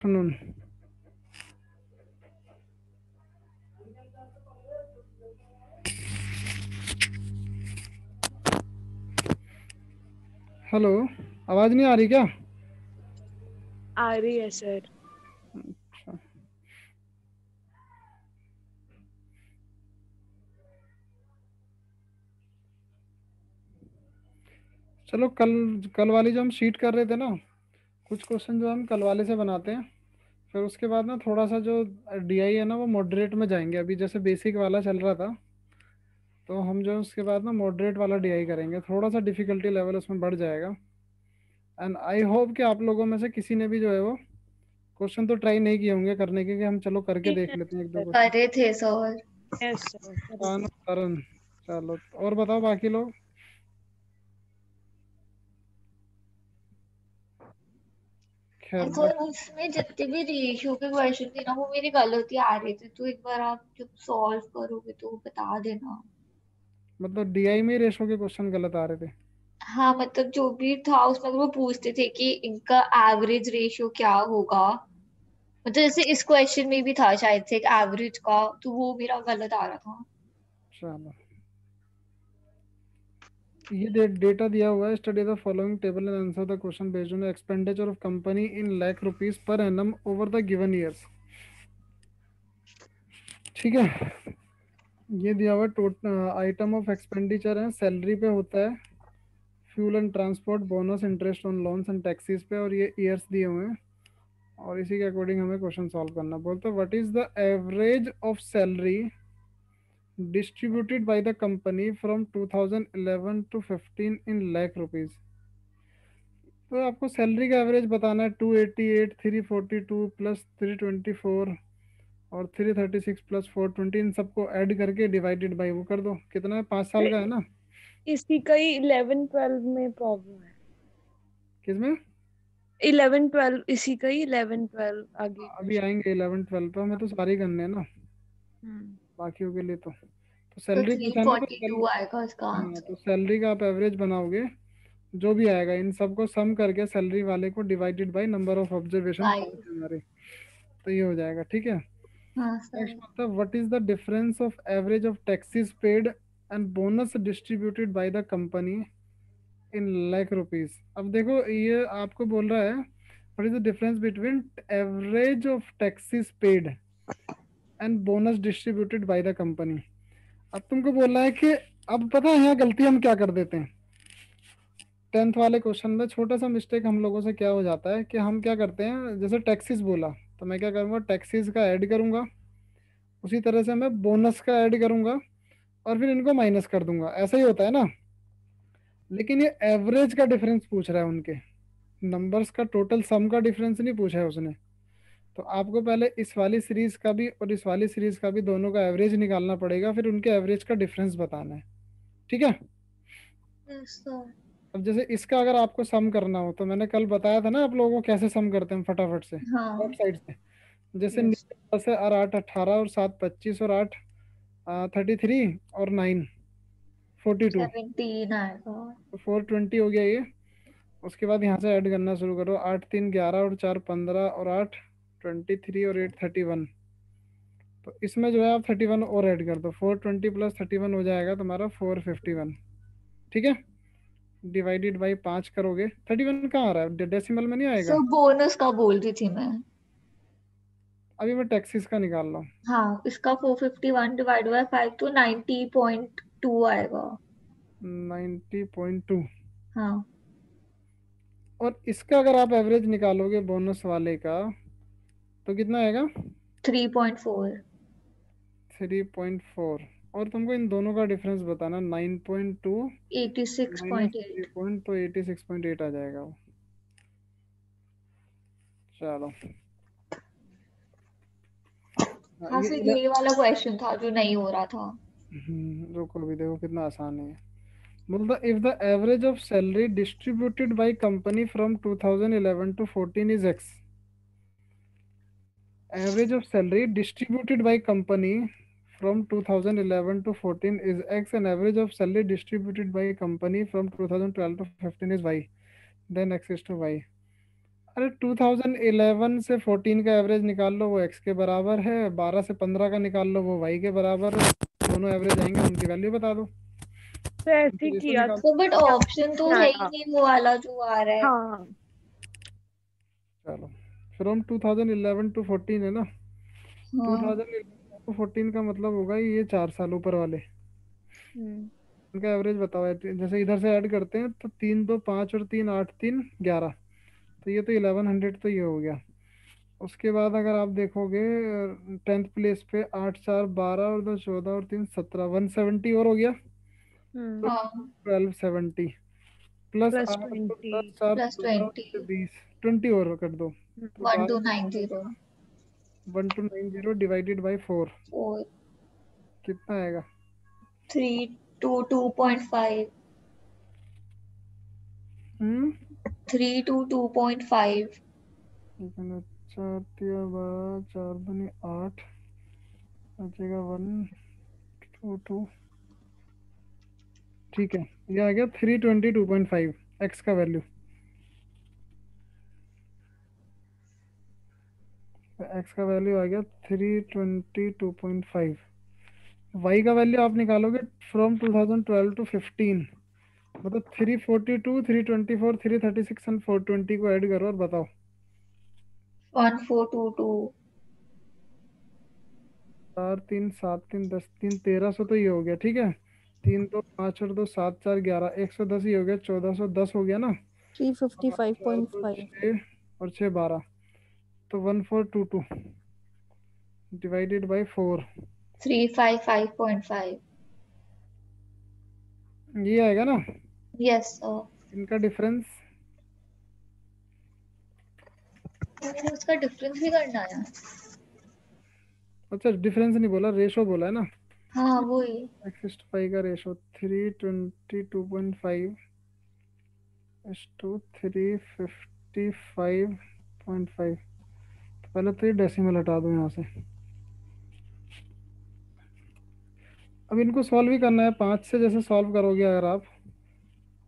Afternoon. Hello, आवाज नहीं आ रही क्या? आ रही है सर। अच्छा, चलो कल कल वाली जो हम शीट कर रहे थे ना, कुछ क्वेश्चन जो हम कल वाले से बनाते हैं। फिर उसके बाद ना थोड़ा सा जो डीआई है ना वो मॉडरेट में जाएंगे। अभी जैसे बेसिक वाला चल रहा था, तो हम जो है उसके बाद ना मॉडरेट वाला डीआई करेंगे। थोड़ा सा डिफिकल्टी लेवल उसमें बढ़ जाएगा। एंड आई होप कि आप लोगों में से किसी ने भी जो है वो क्वेश्चन तो ट्राई नहीं किए होंगे करने के, कि हम चलो करके देख लेते हैं एक दो क्वेश्चन। करे थे सर। Yes sir. करण, चलो और बताओ बाकी लोग। खैर सर उसमें जितने भी रेशियो के क्वेश्चन थे ना वो मेरी गलती आ रही थी, तो एक बार आप जब सॉल्व करोगे तो बता देना। मतलब डीआई में रेशो के क्वेश्चन गलत आ रहे थे? हाँ मतलब जो भी था उसमें वो पूछते थे कि इनका एवरेज रेशियो क्या होगा। मतलब जैसे इस क्वेश्चन में भी था शायद से एक एवरेज का, तो वो मेरा गलत आ रहा था। चलो, ये डेटा दिया हुआ है। Study the following table and answer the question based on expenditure of company in lakh rupees per annum over the given years. ठीक है, ये दिया हुआ टोटल आइटम ऑफ एक्सपेंडिचर है, सैलरी पे होता है, fuel and transport, bonus, interest on loans and taxis पे, और ये ईयर्स दिए हुए हैं। और इसी के अकॉर्डिंग हमें क्वेश्चन सॉल्व करना। बोलते what is the average of salary distributed by the company from 2011 to 15 in lakh rupees। तो आपको सैलरी का एवरेज बताना है। 288, 342 प्लस 324 और 336 प्लस 420, इन सबको ऐड करके डिवाइडेड बाई वो कर दो। कितना है? 5 साल का है ना? इसी का ही 11-12 में प्रॉब्लम है। किसमें? 11-12 इसी का ही 11-12 आगे अभी क्वेश्चन। आएंगे 11 12 पे, हमें तो सारे ही करने हैं ना हम्म। बाकियों के लिए। तो तो सैलरी थ्री पूछा ना, तो फोर्टी टू आएगा इसका हाँ, आंसर। तो सैलरी का आप एवरेज बनाओगे। जो भी आएगा इन सबको सम करके सैलरी वाले को divided by number of observation 5 five. हमारे, तो ये हो जाएगा। ठीक है, हाँ नेक्स्ट सर। मतलब what is the difference of average of taxes paid and bonus distributed by the company in lakh rupees. अब देखो ये आपको बोल रहा है what is the difference between average of taxes paid and bonus distributed by the company. अब तुमको बोल रहा है कि अब पता है यहाँ गलती हम क्या कर देते हैं। 10th वाले क्वेश्चन में छोटा सा मिस्टेक हम लोगों से क्या हो जाता है कि हम क्या करते हैं, जैसे टैक्सीज बोला तो मैं क्या करूँगा, टैक्सीज का ऐड करूँगा, उसी तरह से मैं बोनस का ऐड करूँगा और फिर इनको माइनस कर दूंगा। ऐसा ही होता है ना? लेकिन ये एवरेज का डिफरेंस पूछ रहा है, उनके नंबर्स का टोटल सम का डिफरेंस नहीं पूछा है उसने। तो आपको पहले इस वाली सीरीज का भी और इस वाली सीरीज का भी दोनों का एवरेज निकालना पड़ेगा, फिर उनके एवरेज का डिफरेंस बताना है। ठीक है, यस सर। अब जैसे इसका अगर आपको सम करना हो तो मैंने कल बताया था ना आप लोगों को कैसे सम करते हैं फटाफट से लेफ्ट हाँ। साइड से। जैसे यस। नीचे 10 है और 8 18 और 7 25 और 8 33 और 9 42, 17 आएगा। तो 420 हो गया ये। उसके बाद यहाँ से ऐड करना शुरू करो। 8 3 11 और 4 15 और 8 23 और 8 31। तो इसमें जो है आप 31 और ऐड कर दो। 420 प्लस 31 हो जाएगा तुम्हारा 451। ठीक है, डिवाइडेड बाई 5 करोगे। 31 कहाँ आ रहा है? डेसिमल में नहीं आएगा? सर बोनस का बोल रही थी मैं। अभी मैं टैक्सीज का निकाल रहा हूँ। हाँ इसका 451 डिवाइड बाय 5 तो 90.2 आएगा। 90.2। हाँ। और इसका अगर आप एवरेज निकालोगे बोनस वाले का तो कितना आएगा? 3.4। 3.4। और तुमको इन दोनों का डिफरेंस बताना। 9.2 माइनस 86.8। 3 तो 86.8 आ जाएगा वो। चलो, हाँ, हाँ ये फिर ये वाला क्वेश्चन था जो नहीं हो रहा था। रुको अभी देखो कितना आसान है। मतलब if the average of salary distributed by company from 2011 to 14 is X. Average of salary distributed by company from 2011 to 14 is X, and average of salary distributed by company from 2012 to 15 is Y. Then X is to Y. अरे 2011 से 14 का average निकाल लो, वो x के बराबर है। 12 से 15 का निकाल लो, वो वाई के बराबर है। दोनों एवरेज आएंगे, उनकी वैल्यू बता दो, तो ऐसे उनकी ही रेशो किया निकाल। तो बट क्या ऑप्शन तो है ही आया। नहीं वो वाला जो आ रहा है। हाँ। चलो, फ्रॉम 2011 टू 14 है ना। हाँ 2011 टू 14 का मतलब होगा ये 4 साल ऊपर वाले, हम्म। उनका एवरेज बताओ। जैसे इधर से ऐड करते हैं तो 3 2 5 और 3 8 3 11, तो ये तो 1100 तो ये हो गया। उसके बाद अगर आप देखोगे 10th प्लेस पे 8 4 12 और 2 14 और 3 17, 170 और हो गया। तो हम्म। हाँ 1270 प्लस प्लस 8 तो 20। 10 4 प्लस 15 और 20। 20, 20 और कर दो। तो 1290। 1290 डिवाइडेड बाई 4 फोर। कितना आएगा? 3 to 2.5। Hmm 3 to 2.5। लेकिन 4 3 12, 4 दूनी 8, बचेगा 1 2 2। ठीक है, ये आ गया 322.5 एक्स का वैल्यू। एक्स का वैल्यू आ गया 322.5। वाई का वैल्यू आप निकालोगे फ्रॉम 2012 to 15, मतलब 342 324 336 एंड 420 को ऐड करो और बताओ। 1422। 4 3 7 3 10 3 1300 तो ये हो गया, ठीक है। 3 2 5 और 2 7 4 11, 110 ही हो गया, 1410 हो गया ना। थ्री अब फिफ्टी आप फाइव चार पॉइंट दो फाइव छः और 6 12, तो 1422 डिवाइडेड बाई 4, 355.5। ये आएगा ना यस। इनका डिफरेंस। उसका डिफरेंस भी करना है। अच्छा, डिफरेंस नहीं बोला, रेशो बोला है ना। हाँ वही। एक्स पाई का रेशो 322.5 इस टू 355.5। पहले तो ये डेसिमल हटा दो यहाँ से। अब इनको सॉल्व ही करना है, 5 से जैसे सॉल्व करोगे अगर आप,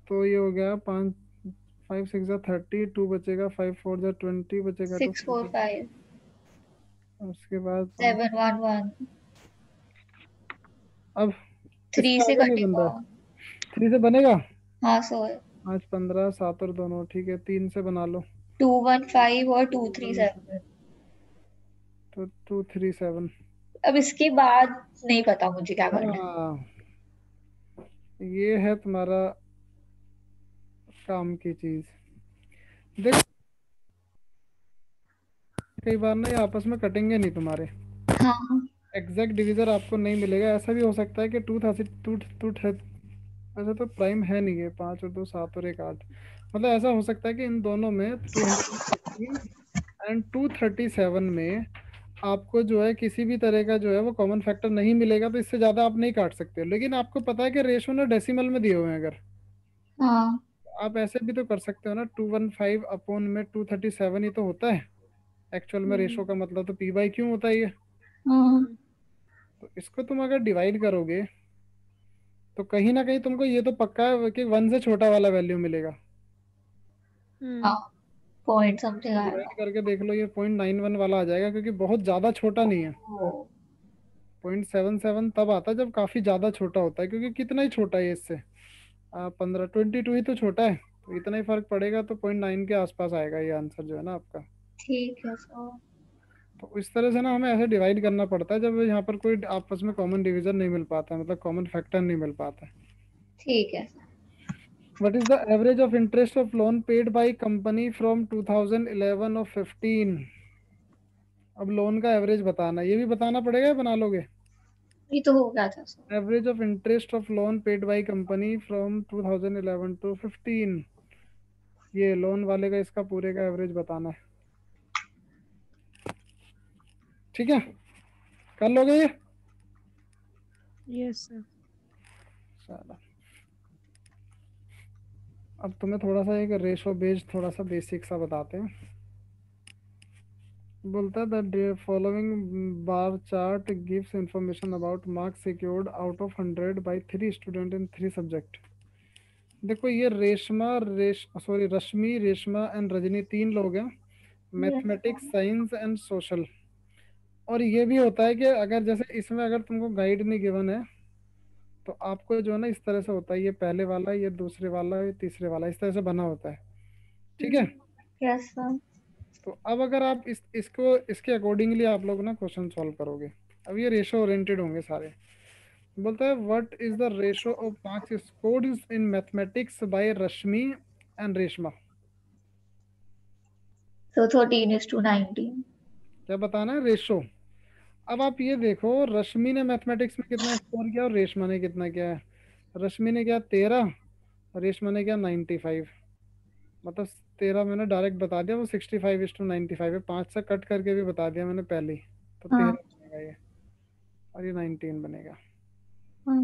तो ये हो गया 5 5 6 जा 30, 2 बचेगा, 5 4 जा 20 बचेगा, तो 645। उसके बाद 711। अब 3 इससे से आगे नहीं बन कटेगा। रहा है। 3 से बनेगा। हाँ सर। 5 15 7 और 2 9, ठीक है, 3 से बना लो। 215 और 1 237। तो 237। अब इसके बाद नहीं पता मुझे क्या करना है। हाँ, ये है तुम्हारा काम की चीज। देख, कई बार ना ये आपस में कटेंगे नहीं तुम्हारे, हाँ एग्जैक्ट डिवीजर आपको नहीं मिलेगा। ऐसा भी हो सकता है कि टू था टू टू वैसे तो प्राइम है नहीं है, 5 और 2 7 और 1 8, मतलब ऐसा हो सकता है कि इन दोनों में 215 एंड 237 में आपको जो है किसी भी तरह का जो है वो कॉमन फैक्टर नहीं मिलेगा, तो इससे ज़्यादा आप नहीं काट सकते। लेकिन आपको पता है कि रेशो ना डेसिमल में दिए हुए हैं, अगर हाँ। आप ऐसे भी तो कर सकते हो ना, 215 अपॉन में 237 ही तो होता है एक्चुअल में। रेशो का मतलब तो पी बाई क्यों होता है ये। हाँ। तो इसको तुम अगर डिवाइड करोगे तो कहीं ना कहीं तुमको ये तो पक्का है कि 1 से छोटा वाला वैल्यू मिलेगा। हाँ पॉइंट समथिंग डिवाइड आएगा। करके देख लो, ये 0.91 वाला आ जाएगा, क्योंकि बहुत ज़्यादा छोटा नहीं है। ओ। 0.77 तब आता है जब काफ़ी ज़्यादा छोटा होता है, क्योंकि कितना ही छोटा है ये इससे, 15 22 ही तो छोटा है, तो इतना ही फर्क पड़ेगा, तो 0.9 के आसपास आएगा ये आंसर जो है ना आपका। ठीक है सर। तो इस तरह से ना हमें ऐसे डिवाइड करना पड़ता है जब यहाँ पर कोई आपस में कॉमन डिवीजन नहीं मिल पाता है, मतलब कॉमन फैक्टर नहीं मिल पाता है। ठीक है sir. What is the average of interest of loan paid by company from 2011 और 15? अब लोन का एवरेज बताना, ये भी बताना पड़ेगा या बना लोगे? ये तो हो गया था sir. Average of interest of loan paid by company from 2011 to 15, ये लोन वाले का इसका पूरे का एवरेज बताना है। ठीक है, कर लोगे ये? Yes sir. चलो, अब तुम्हें थोड़ा सा एक रेशो बेस्ड थोड़ा सा बेसिक सा बताते हैं। बोलता है the following bar chart gives information about marks secured out of 100 by 3 student in 3 subject. देखो ये रश्मि, रेशमा एंड रजनी 3 लोग हैं, मैथमेटिक्स, साइंस एंड सोशल। और ये भी होता है कि अगर जैसे इसमें अगर तुमको गाइड नहीं गिवन है तो आपको जो है ना इस तरह से होता है, ये पहले वाला, ये दूसरे वाला, ये तीसरे वाला, इस तरह से बना होता है। ठीक है। Yes sir. तो अब अगर आप इसको इसके अकॉर्डिंगली आप लोग ना क्वेश्चन सॉल्व करोगे। अब ये रेशो ओरिएंटेड होंगे सारे। बोलता है what is the ratio of marks scored in mathematics bye Rashmi and Reshma. So 13:19. क्या बताना है? रेशो। अब आप ये देखो, रश्मि ने मैथमेटिक्स में कितना स्कोर किया और रेशमा ने कितना किया है। रश्मि ने किया 13, रेशमा ने किया 95। मतलब 13 मैंने डायरेक्ट बता दिया, वो 65:95 है। 5 से कट करके भी बता दिया मैंने पहले ही। तो 13 हाँ। बनेगा ये, और ये 19 बनेगा। हाँ।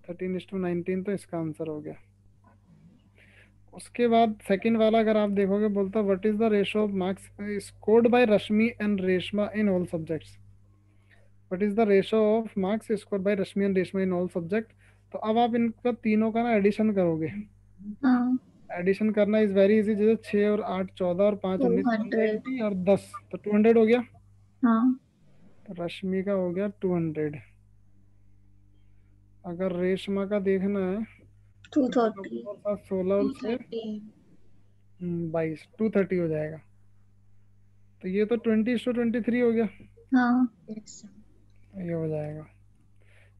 13:19 तो इसका आंसर हो गया। उसके बाद सेकंड वाला अगर आप देखोगे, बोलता what is the ratio of marks scored by Rashmi and Reshma in all subjects. What is the ratio of marks scored by Rashmi and Reshma in all subject. तो अब आप इनका तीनों का ना एडिशन करोगे। हाँ। एडिशन करना इज वेरी इजी। जैसे 6 और 8 14 और 5 19 200. 180 और 10 तो 200 हो गया। हाँ। तो रश्मि का हो गया 200। अगर रेशमा का देखना है तो देखो 230. 16 और 6 22, 230 हो जाएगा। तो ये तो 20:23 हो गया। हाँ। Yes. ये हो जाएगा।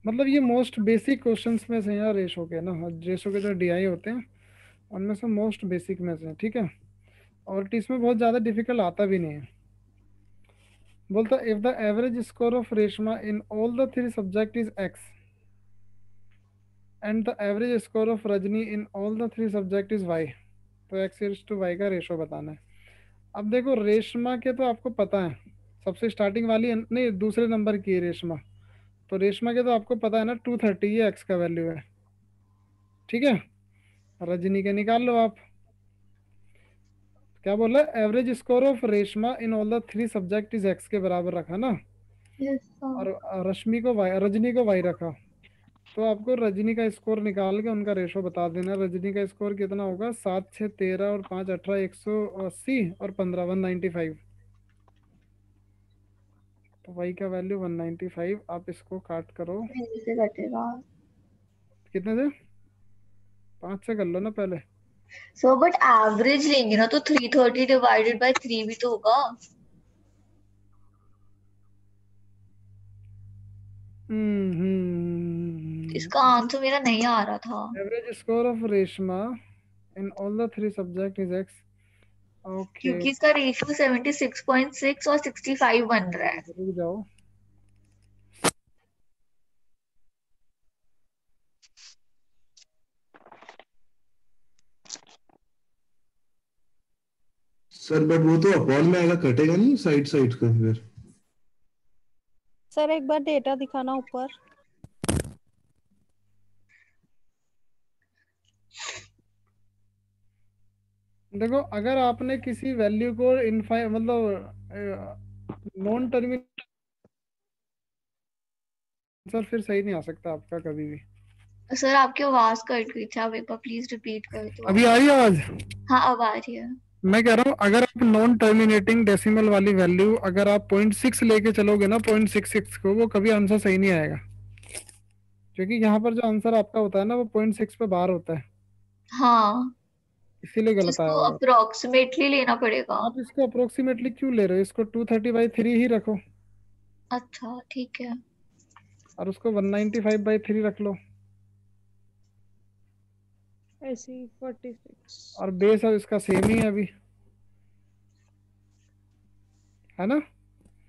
मतलब ये मोस्ट बेसिक क्वेश्चंस में से यार रेशो के ना, रेशो के जो डीआई होते हैं उनमें से मोस्ट बेसिक में से। ठीक है। और इसमें बहुत ज़्यादा डिफिकल्ट आता भी नहीं है। बोलता if the average score of Reshma in all the 3 subject is X and the average score of Rajni in all the 3 subject is Y. तो एक्स इज टू वाई का रेशो बताना है। अब देखो रेशमा के तो आपको पता है, सबसे स्टार्टिंग वाली नहीं, दूसरे नंबर की है रेशमा। तो रेशमा के तो आपको पता है ना 230 ये एक्स का वैल्यू है। ठीक है। रजनी के निकाल लो आप। क्या बोला? Average score of Reshma in all the 3 subject is x के बराबर रखा ना। Yes, sir. और रश्मि को वाई, रजनी को वाई रखा। तो आपको रजनी का स्कोर निकाल के उनका रेशो बता देना। रजनी का स्कोर कितना होगा? 7 6 13 और 5 18 180 और 15 195। तो वाई का वैल्यू 195। आप इसको काट करो। से कटेगा। कितने से? 5 से कर लो ना पहले। सो बट एवरेज लेंगे ना तो 330 डिवाइडेड बाय 3 भी तो होगा। इसका आंसर मेरा नहीं आ रहा था। Average score of Reshma in all the 3 subject is x. Okay. क्योंकि इसका रेशियो 76.6 और 65 बन रहा है। रुक जाओ। सर बट वो तो अपॉन में आएगा, कटेगा नहीं साइड साइड का फिर। सर एक बार डेटा दिखाना ऊपर। देखो अगर आपने किसी वैल्यू को इनफाइ मतलब नॉन टर्मिनेट, सर फिर सही नहीं आ सकता आपका कभी भी। सर आपकी आवाज कट गई थी, आप एक बार प्लीज रिपीट कर दो। अभी आ रही है आवाज? हाँ अब आ रही है। मैं कह रहा हूँ अगर आप नॉन टर्मिनेटिंग डेसिमल वाली वैल्यू अगर आप 0.6 लेके चलोगे ना, 0.66 को, वो कभी आंसर सही नहीं आएगा। क्योंकि यहाँ पर जो आंसर आपका होता है ना वो 0.6 पे बाहर होता है, हाँ इसीलिए तो गलत आया इसको होगा। अप्रोक्सीमेटली लेना पड़ेगा। आप इसको अप्रोक्सीमेटली क्यों ले रहे हो? इसको 230/3 ही रखो अच्छा ठीक है। और उसको 195/3 रख लो। ऐसे 46। और बेस अब इसका सेम ही है अभी, है ना?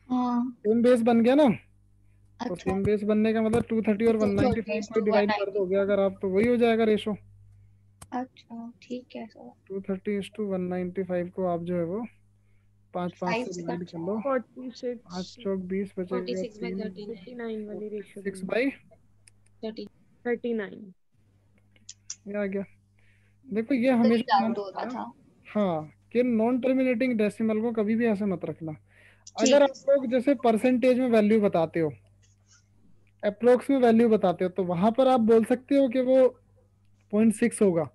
हाँ। सेम बेस बन गया ना। तो अच्छा सेम बेस बनने का मतलब 230 और 195 को 230 डिवाइड कर दोगे अगर आप, तो वही हो जाएगा रेशो। अच्छा ठीक है सर। 230:195 को आप जो है वो 5 5 से 5 से डिवाइड कट कर लो। 46 5 चौक 20 बचेगा 39 वाली रेशियो 6 बाई 39। ये आ गया। देखो ये कहीं हमेशा ध्यान डाउट हो रहा रखना, था। हाँ, कि नॉन टर्मिनेटिंग डेसिमल को कभी भी ऐसे मत रखना। अगर ठीक आप लोग जैसे परसेंटेज में वैल्यू बताते हो, अप्रोक्स में वैल्यू बताते हो, तो वहां पर आप बोल सकते हो कि वो 0.6 होगा।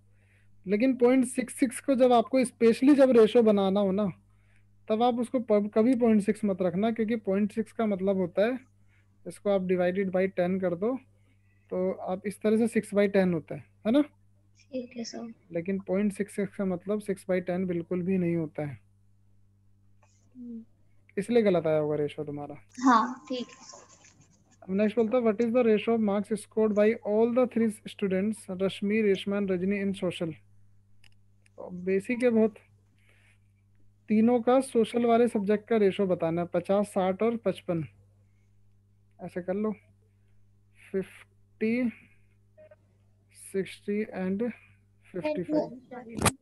लेकिन 0.66 को जब आपको स्पेशली जब रेशो बनाना हो ना, तब आप उसको कभी 0.6 मत रखना, क्योंकि 0.6 का मतलब होता है, इसको आप डिवाइडेड बाई 10 कर दो, तो आप इस तरह से 6/10 होता है ना। ठीक है सर। लेकिन 0.66 का मतलब 6/10 बिल्कुल भी नहीं होता है, इसलिए गलत आया होगा रेशो तुम्हारा। हाँ ठीक है सर। अब नेक्स्ट बोलता है, what is the ratio of marks scored by all the 3 students Rashmi, Reshma and Rajni in social. Basic है बहुत। तीनों का सोशल वाले सब्जेक्ट का रेशो बताना है, 50, 60 और 55। ऐसे कर लो, 50, 60 एंड 55।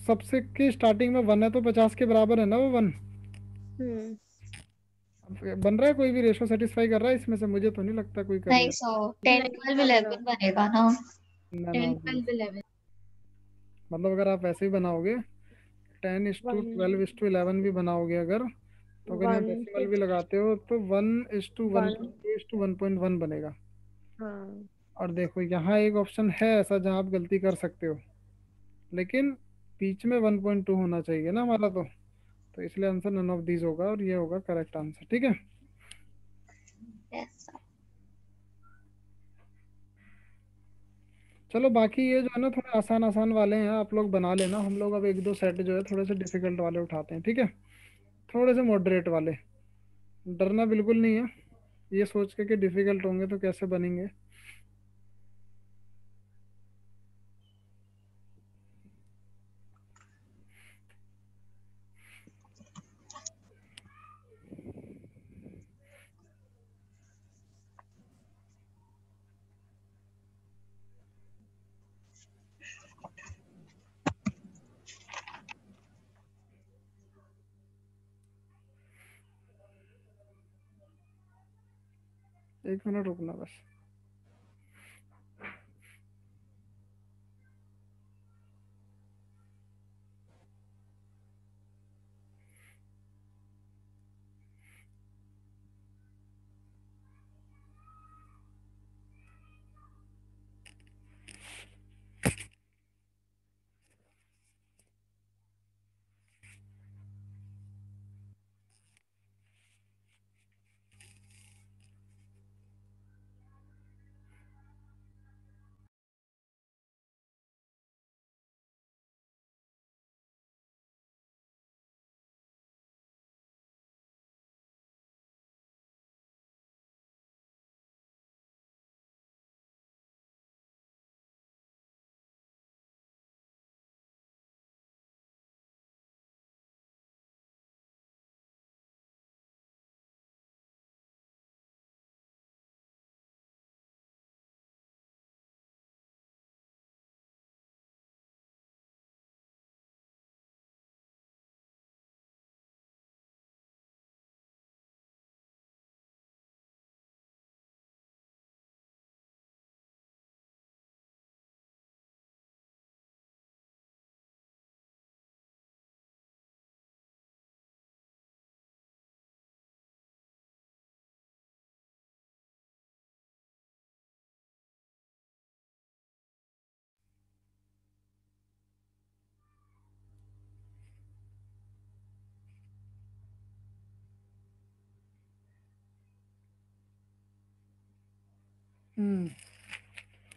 सबसे की स्टार्टिंग में 1 है, तो 50 के बराबर है ना वो 1। हम्म। बन रहा है, कोई भी रेशो सेटिस्फाई कर रहा है इसमें से? मुझे तो नहीं लगता कोई कर नहीं लेगा। सर, 10, नहीं 12, बन रहा। 11 बनेगा ना। ना ना 10, जी। 12, 11। मतलब अगर आप ऐसे ही बनाओगे, 10:12:11 भी बनाओगे अगर, तो अगर यहाँ वन डेसिमल भी फिफ्थ लगाते हो तो 1:1, वन। 1:1.1 बनेगा। हाँ। और देखो यहाँ एक ऑप्शन है ऐसा जहाँ आप गलती कर सकते हो, लेकिन बीच में 1.2 होना चाहिए ना हमारा, तो इसलिए आंसर नन ऑफ दीज होगा, और ये होगा करेक्ट आंसर। ठीक है। Yes sir. चलो बाकी ये जो है ना थोड़े आसान आसान वाले हैं, आप लोग बना लेना, हम लोग अब एक दो सेट जो है थोड़े से डिफिकल्ट वाले उठाते हैं, ठीक है। थोड़े से मॉडरेट वाले। डरना बिल्कुल नहीं है, ये सोच के कि डिफिकल्ट होंगे तो कैसे बनेंगे। एक मिनट रुकना बस।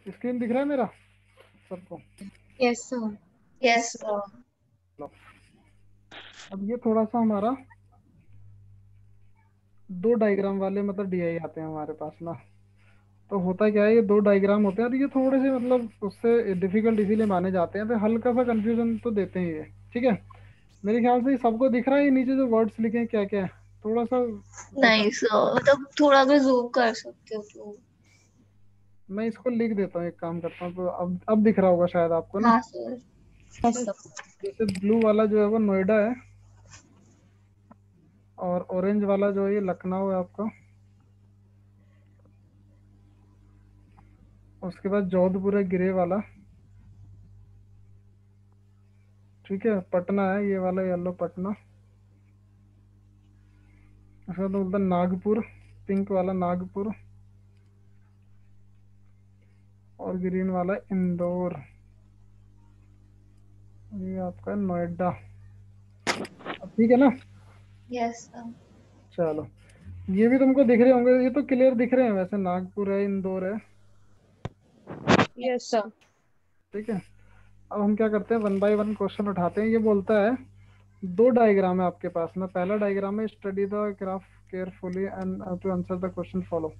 स्क्रीन दिख रहा है मेरा सबको? Yes sir. Yes sir. लो, अब ये थोड़ा सा हमारा दो डायग्राम वाले मतलब डीआई आते हैं हमारे पास ना। तो होता क्या है, ये दो डायग्राम होते हैं और ये थोड़े से मतलब उससे डिफिकल्ट इसीलिए माने जाते हैं, तो हल्का सा कंफ्यूजन तो देते हैं ये। ठीक है। मेरे ख्याल से ये सबको दिख रहा है, ये नीचे जो वर्ड्स लिखे हैं क्या क्या है, थोड़ा सा पता। नहीं सर, मतलब थोड़ा अगर जूम कर सकते हो तो। मैं इसको लिख देता हूँ, एक काम करता हूँ, तो अब दिख रहा होगा शायद आपको ना। हाँ सर। Yes sir. जैसे ब्लू वाला जो है वो नोएडा है, और ऑरेंज वाला जो है ये लखनऊ है आपका। उसके बाद जोधपुर है ग्रे वाला। ठीक है, पटना है ये वाला येलो पटना। उसका तो बोलता है नागपुर, पिंक वाला नागपुर, और ग्रीन वाला इंदौर, ये आपका नोएडा। अब ठीक है ना। Yes sir. चलो, ये भी तुमको दिख रहे होंगे, ये तो क्लियर दिख रहे हैं वैसे, नागपुर है, इंदौर है। Yes sir. ठीक है, अब हम क्या करते हैं, वन बाय वन क्वेश्चन उठाते हैं। ये बोलता है दो डायग्राम है आपके पास में। पहला डायग्राम है, study the graph carefully and to answer the question follow.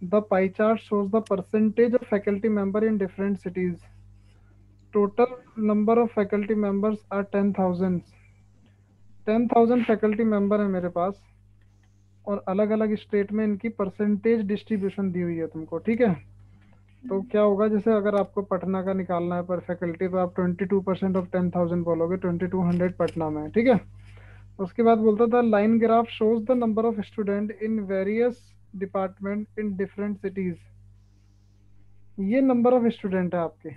The pie chart shows the percentage of faculty member in different cities. Total number of faculty members are 10,000. 10,000 faculty member है मेरे पास, और अलग अलग state में इनकी percentage distribution दी हुई है तुमको। ठीक है, तो क्या होगा, जैसे अगर आपको पटना का निकालना है पर फैकल्टी, तो आप 22% ऑफ 10,000 बोलोगे, 2200 पटना में है। ठीक है, उसके बाद बोलता था line graph shows the number of student in various department in different cities. ये नंबर ऑफ स्टूडेंट है आपके,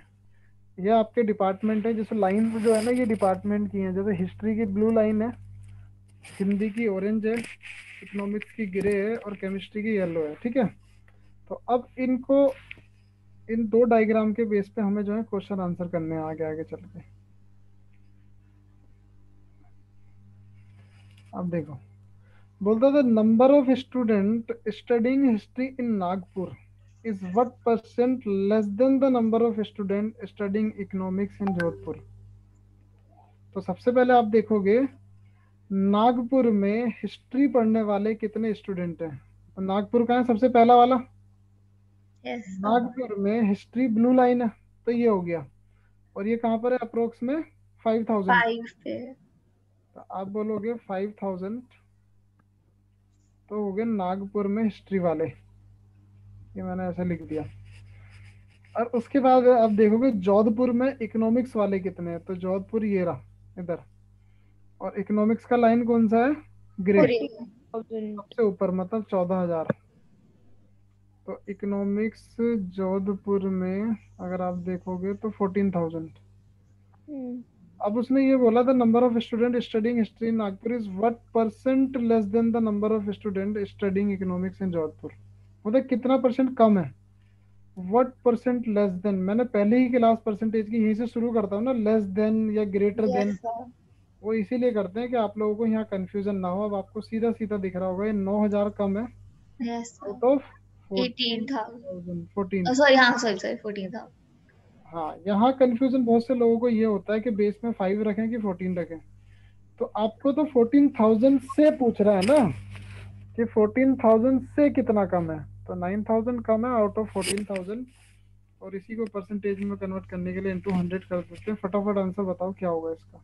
ये आपके डिपार्टमेंट है। जैसे लाइन जो है ना, ये डिपार्टमेंट की है। जैसे हिस्ट्री की ब्लू लाइन है, हिंदी की ऑरेंज है, इकोनॉमिक्स की ग्रे है, और केमिस्ट्री की येलो है। ठीक है, तो अब इनको, इन दो डायग्राम के बेस पे हमें जो है क्वेश्चन आंसर करने हैं आगे आगे चल के। अब देखो, बोलता था number of student studying history in Nagpur is what percent less than the number of student studying economics in Jodhpur. तो सबसे पहले आप देखोगे नागपुर में हिस्ट्री पढ़ने वाले कितने स्टूडेंट हैं। तो नागपुर का है सबसे पहला वाला, यस सर। नागपुर में हिस्ट्री ब्लू लाइन है, तो ये हो गया। और ये कहाँ पर है, अप्रोक्स में 5,000। 5 पे। तो आप बोलोगे 5,000, तो हो गए नागपुर में हिस्ट्री वाले, ये मैंने ऐसे लिख दिया। और उसके बाद आप देखोगे जोधपुर में इकोनॉमिक्स वाले कितने हैं। तो जोधपुर ये रहा इधर, और इकोनॉमिक्स का लाइन कौन सा है, ग्रे, पूरे। सबसे ऊपर, मतलब 14,000। तो इकोनॉमिक्स जोधपुर में अगर आप देखोगे तो 14,000। अब उसने ये बोला था number of student studying history in Nagpur is what percent less than the number of student studying economics in Jodhpur. मतलब कितना परसेंट कम है, व्हाट परसेंट लेस देन। मैंने पहले ही क्लास परसेंटेज की यहीं से शुरू करता हूँ ना, लेस देन या ग्रेटर देन। Yes sir. वो इसीलिए करते हैं कि आप लोगों को यहाँ कंफ्यूजन ना हो। अब आपको सीधा सीधा दिख रहा होगा, ये 9,000 कम है yes sir. Out of 18,000। 14। Sorry, हाँ सॉरी 14,000। हाँ, यहाँ कंफ्यूजन बहुत से लोगों को ये होता है कि बेस में 5 रखें कि 14 रखें। तो आपको तो 14,000 से पूछ रहा है ना, कि 14,000 से कितना कम है। तो 9,000 कम है आउट ऑफ 14,000, और इसी को परसेंटेज में कन्वर्ट करने के लिए इनटू 100 कर देते हैं। फटाफट आंसर बताओ क्या होगा इसका।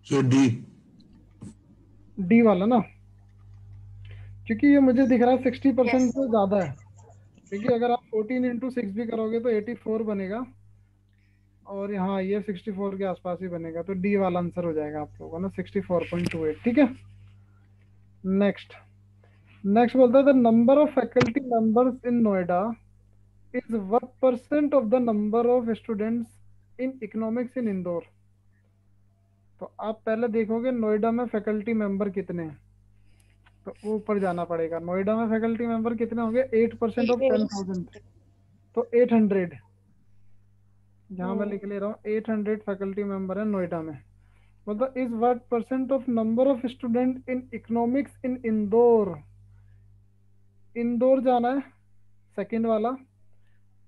सो डी। डी वाला ना, क्योंकि ये मुझे दिख रहा है 60% से ज्यादा है। क्योंकि अगर आप 14 इंटू 6 भी करोगे तो 84 बनेगा, और यहाँ ये 64 के आसपास ही बनेगा। तो डी वाला आंसर हो जाएगा आप लोगों का ना, 64.28। ठीक है, नेक्स्ट बोलता है the number of faculty members in Noida is what percent of the number of students in economics in Indore. तो आप पहले देखोगे नोएडा में फैकल्टी मेंबर कितने हैं, तो ऊपर जाना पड़ेगा। नोएडा में फैकल्टी मेंबर कितने होंगे, 8% ऑफ 10,000, तो 800। यहाँ मैं लिख ले रहा हूँ 800 फैकल्टी मेंबर है नोएडा में। मतलब is what percent of number of student in economics in Indore. Indore जाना है सेकंड वाला,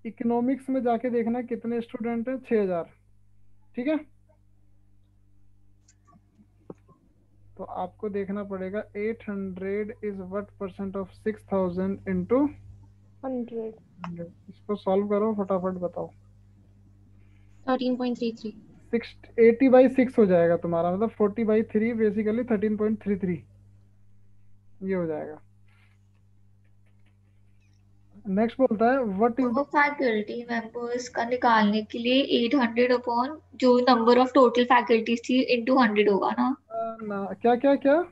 इकोनॉमिक्स में जाके देखना कितने स्टूडेंट हैं, 6,000। ठीक है, तो आपको देखना पड़ेगा 800 is what percent of 6,000 into 100। इसको सॉल्व करो फटाफट बताओ। 13.33। 80/6 हो जाएगा तुम्हारा, मतलब 40/3, बेसिकली 13.33 ये हो जाएगा। नेक्स्ट बोलता है व्हाट इज तो फैकल्टी मेंबर्स का निकालने के लिए 800 अपॉन जो नंबर ऑफ टोटल फैकल्टीज थी इंटू 100 होगा ना। क्या क्या क्या,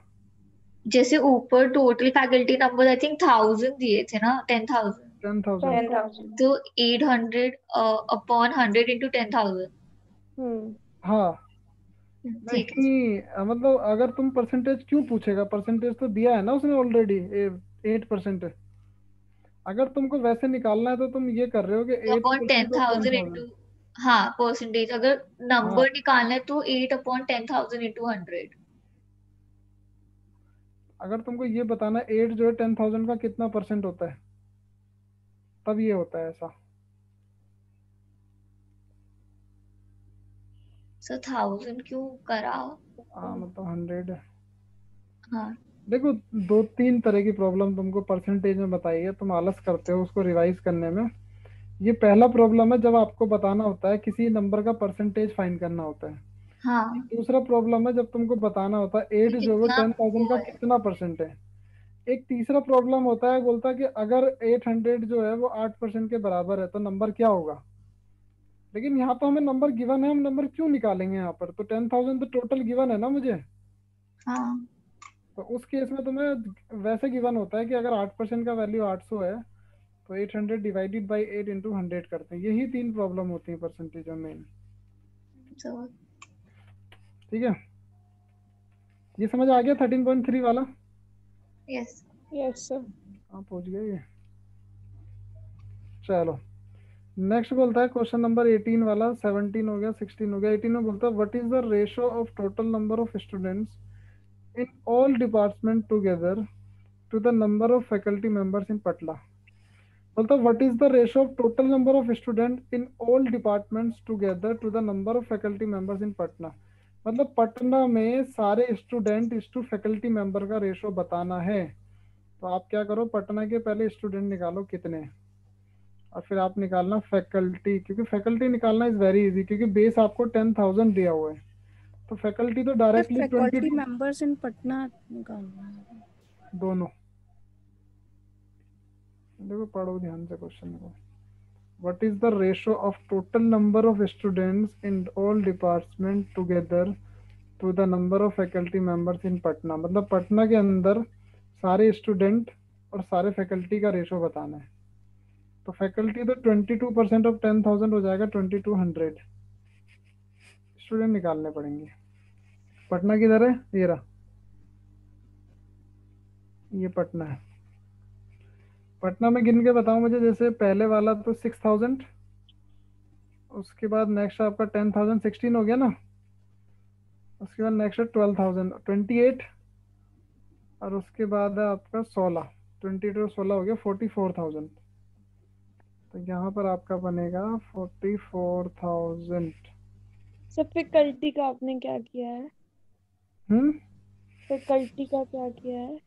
जैसे ऊपर total faculty number I think 1000 दिए थे ना, 10,000। 10,000। तो 800 अपॉन 100 इंटू 10,000। हाँ ठीक है। नहीं, मतलब अगर तुम परसेंटेज क्यों पूछेगा, परसेंटेज तो दिया है ना उसने ऑलरेडी, 8%। अगर तुमको वैसे निकालना है तो तुम ये कर रहे हो कि तो eight upon ten percent of ten thousand thousand into, हाँ परसेंटेज, अगर हाँ, नंबर निकालना है तो 8/10,000 इंटू 100। अगर तुमको ये बताना है 8 जो है 10,000 का कितना परसेंट होता है, तब ये होता है ऐसा। सो 1000 क्यों करा? हाँ मतलब 100। हाँ। देखो, दो तीन तरह की प्रॉब्लम तुमको परसेंटेज में बताई है, तुम आलस करते हो उसको रिवाइज करने में। ये पहला प्रॉब्लम है जब आपको बताना होता है किसी नंबर का परसेंटेज फाइंड करना होता है। एक हाँ दूसरा प्रॉब्लम है जब तुमको बताना होता है कि 8 जो है कितना 10,000 वो का है। कितना परसेंट है। एक तीसरा प्रॉब्लम होता है, बोलता है कि अगर 800 जो है वो 8% के बराबर है तो नंबर क्या होगा। लेकिन यहाँ तो हमें नंबर गिवन है, हम नंबर क्यों निकालेंगे यहाँ पर, तो 10,000 तो टोटल गिवन है ना मुझे। हाँ तो उस केस में तुम्हें वैसे गिवन होता है कि अगर 8% का वैल्यू 800 है तो 800 डिवाइडेड बाई 8 इंटू 100 करते हैं। यही तीन प्रॉब्लम होती है परसेंटेज में मेन। तो ठीक है, ये समझ आ गया 13.3 वाला। यस। Yes sir. आप पहुंच गए ये। चलो नेक्स्ट बोलता है क्वेश्चन नंबर 18 वाला, 17 हो गया 16 हो गया। 18 में बोलता है what is the ratio of total number of students in all department together to the number of faculty members in Patna. बोलता है what is the ratio of total number of student in all departments together to the number of faculty members in Patna. मतलब पटना में सारे student is to faculty member का ratio बताना है। तो आप क्या करो, पटना के पहले स्टूडेंट निकालो कितने हैं, और फिर आप निकालना फैकल्टी, क्योंकि फैकल्टी निकालना इज वेरी इजी, क्योंकि बेस आपको 10,000 दिया हुआ है। तो फैकल्टी तो sir directly faculty 22 members in Patna निकालना है। दोनों। देखो पढ़ो ध्यान से क्वेश्चन को। What is the ratio of total number of students in all department together to the number of faculty members in Patna. मतलब पटना के अंदर सारे स्टूडेंट और सारे फैकल्टी का रेशो बताना है। तो फैकल्टी तो 22% ऑफ 10,000 हो जाएगा, 2200 स्टूडेंट निकालने पड़ेंगे। पटना किधर है, ये रहा, ये पटना है। पटना में गिन के बताओ मुझे, जैसे पहले वाला तो 6,000, उसके बाद नेक्स्ट आपका 10,000, 16 हो गया ना। उसके बाद नेक्स्ट है 12,000, 28, और उसके बाद है आपका 16, 22 16 हो गया 44,000। तो यहाँ पर आपका बनेगा 44,000। सर फैकल्टी का आपने क्या किया है? हम्म, फैकल्टी का क्या किया है?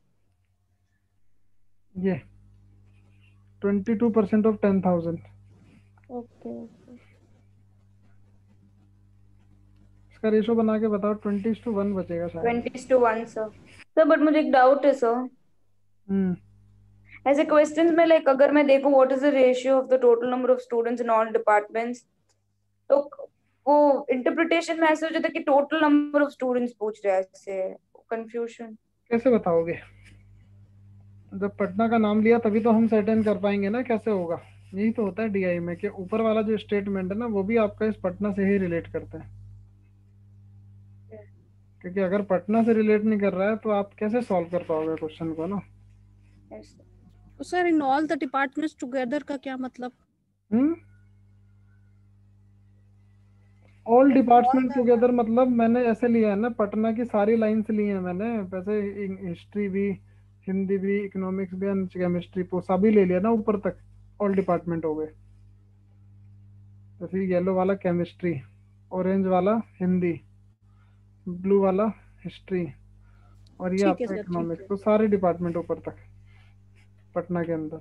ये 22% ऑफ 10,000। Okay okay. इसका रेशो बना के बताओ, 20:1 बचेगा शायद। 20:1 सर। सर बट मुझे एक डाउट है सर। हम्म, ऐसे क्वेश्चंस में लाइक अगर मैं देखूं what is the ratio of the total number of students in all departments, तो वो इंटरप्रिटेशन में ऐसे हो जाता है कि टोटल नंबर ऑफ स्टूडेंट्स पूछ रहे हैं, ऐसे कंफ्यूजन। कैसे बताओगे, जब पटना का नाम लिया तभी तो हम सर्टेन कर पाएंगे ना कैसे होगा। यही तो होता है डीआई में कि ऊपर वाला जो स्टेटमेंट है ना वो भी आपका इस पटना से ही रिलेट करता है। क्योंकि अगर पटना से रिलेट नहीं कर रहा है तो आप कैसे सॉल्व कर पाओगे क्वेश्चन को ना। तो sir in all the departments together का क्या मतलब? हम्म, ऑल डिपार्टमेंट टुगेदर मतलब मैंने ऐसे लिया है ना, पटना की सारी लाइंस ली हैं मैंने, वैसे हिस्ट्री भी, हिंदी भी, इकोनॉमिक्स भी, केमिस्ट्री को सभी ले लिया ना ऊपर तक, ऑल डिपार्टमेंट हो गए। जैसे येलो वाला केमिस्ट्री, ऑरेंज वाला हिंदी, ब्लू वाला हिस्ट्री, और ये ठीक है आपका सर, ठीक इकोनॉमिक्स, है। तो सारे डिपार्टमेंट ऊपर तक पटना के अंदर।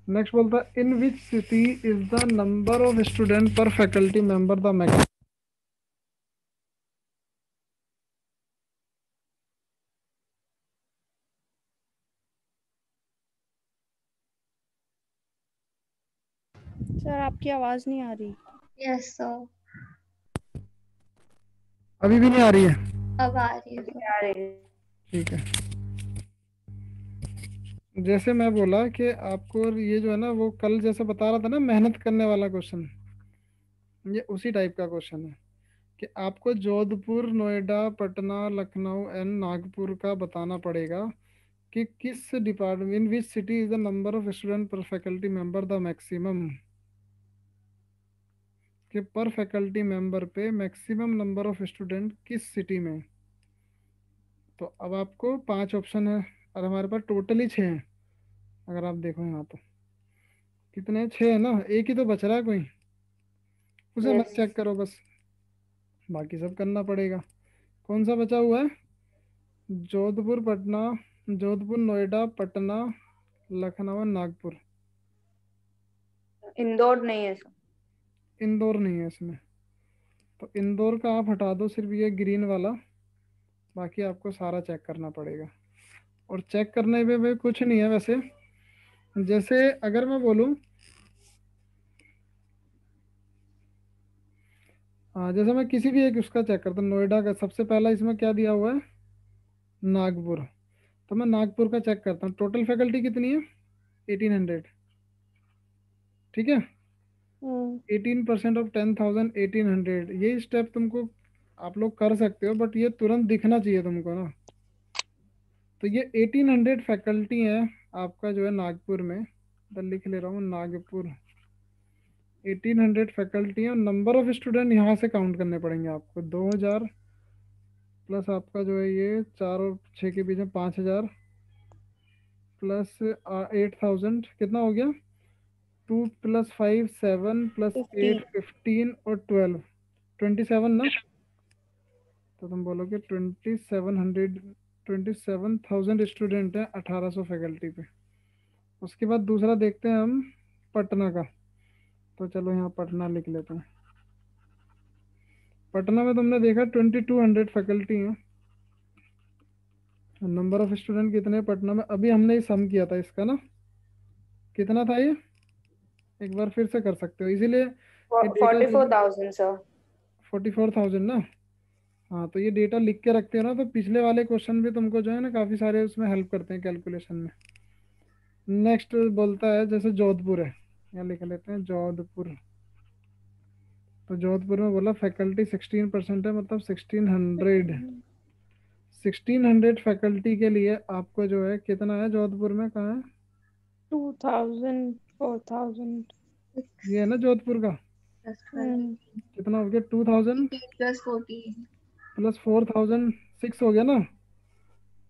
नेक्स्ट बोलता है in which city is the number of student per faculty member the maximum. Sir आपकी आवाज नहीं आ रही। Yes sir. अभी भी नहीं आ रही है, अब आ रही है सर। ठीक है। जैसे मैं बोला कि आपको ये जो है ना वो कल जैसे बता रहा था ना, मेहनत करने वाला क्वेश्चन, ये उसी टाइप का क्वेश्चन है कि आपको जोधपुर, नोएडा, पटना, लखनऊ एंड नागपुर का बताना पड़ेगा कि किस department, in which city is the number of student per faculty member the maximum, कि पर फैकल्टी मेंबर पे मैक्सिमम नंबर ऑफ स्टूडेंट किस सिटी में। तो अब आपको 5 ऑप्शन है और हमारे पास टोटल ही 6 हैं। अगर आप देखो यहाँ तो कितने हैं? 6 है ना, एक ही तो बच रहा है कोई, उसे मत यस चेक करो बस, बाकी सब करना पड़ेगा। कौन सा बचा हुआ है? जोधपुर, पटना, जोधपुर, नोएडा, पटना, लखनऊ, नागपुर। इंदौर नहीं है सर। इंदौर नहीं है इसमें, तो इंदौर का आप हटा दो, सिर्फ ये ग्रीन वाला, बाकी आपको सारा चेक करना पड़ेगा। और चेक करने में भी कुछ नहीं है वैसे। जैसे अगर मैं बोलूँ, हाँ, जैसे मैं किसी भी एक उसका चेक करता हूँ, नोएडा का सबसे पहला इसमें क्या दिया हुआ है? नागपुर। तो मैं नागपुर का चेक करता हूँ, टोटल फैकल्टी कितनी है? 1800। ठीक है, 18% ऑफ 10,000, 1800। ये स्टेप तुमको, आप लोग कर सकते हो, बट ये तुरंत दिखना चाहिए तुमको ना। तो ये 1800 फैकल्टी है आपका जो है नागपुर में, तो लिख ले रहा हूँ नागपुर। 1800 फैकल्टी है, नंबर ऑफ स्टूडेंट यहाँ से काउंट करने पड़ेंगे आपको। 2000 प्लस आपका जो है ये 4 और 6 के बीच में 5000 प्लस 8000, कितना हो गया? 2 + 5 7 प्लस 8 15 15 और 12 27 ना। तो तुम बोलोगे 2700, 27,000 स्टूडेंट हैं 1800 फैकल्टी पे। उसके बाद दूसरा देखते हैं हम पटना का। तो चलो यहाँ पटना लिख लेते हैं। पटना में तुमने देखा 2200 फैकल्टी हैं। नंबर ऑफ स्टूडेंट कितने हैं पटना में? अभी हमने ही सम किया था इसका ना, कितना था ये? एक बार फिर से कर सकते हो, इसीलिए ये डेटा जो 44,000 सर। 44,000 ना। हाँ, तो ये डेटा लिख के रखते हो ना, तो पिछले वाले क्वेश्चन भी तुमको जो है ना काफ़ी सारे उसमें हेल्प करते हैं कैलकुलेशन में। नेक्स्ट बोलता है जैसे जोधपुर है, यहाँ लिख लेते हैं जोधपुर। तो जोधपुर में बोला फैकल्टी 16% है, मतलब 1600 फैकल्टी के लिए आपको जो है कितना है जोधपुर में, कहाँ है? 2000 4000 ये है ना जोधपुर का। कितना हो गया? 2000 प्लस 14 प्लस 4000, 6 हो गया ना।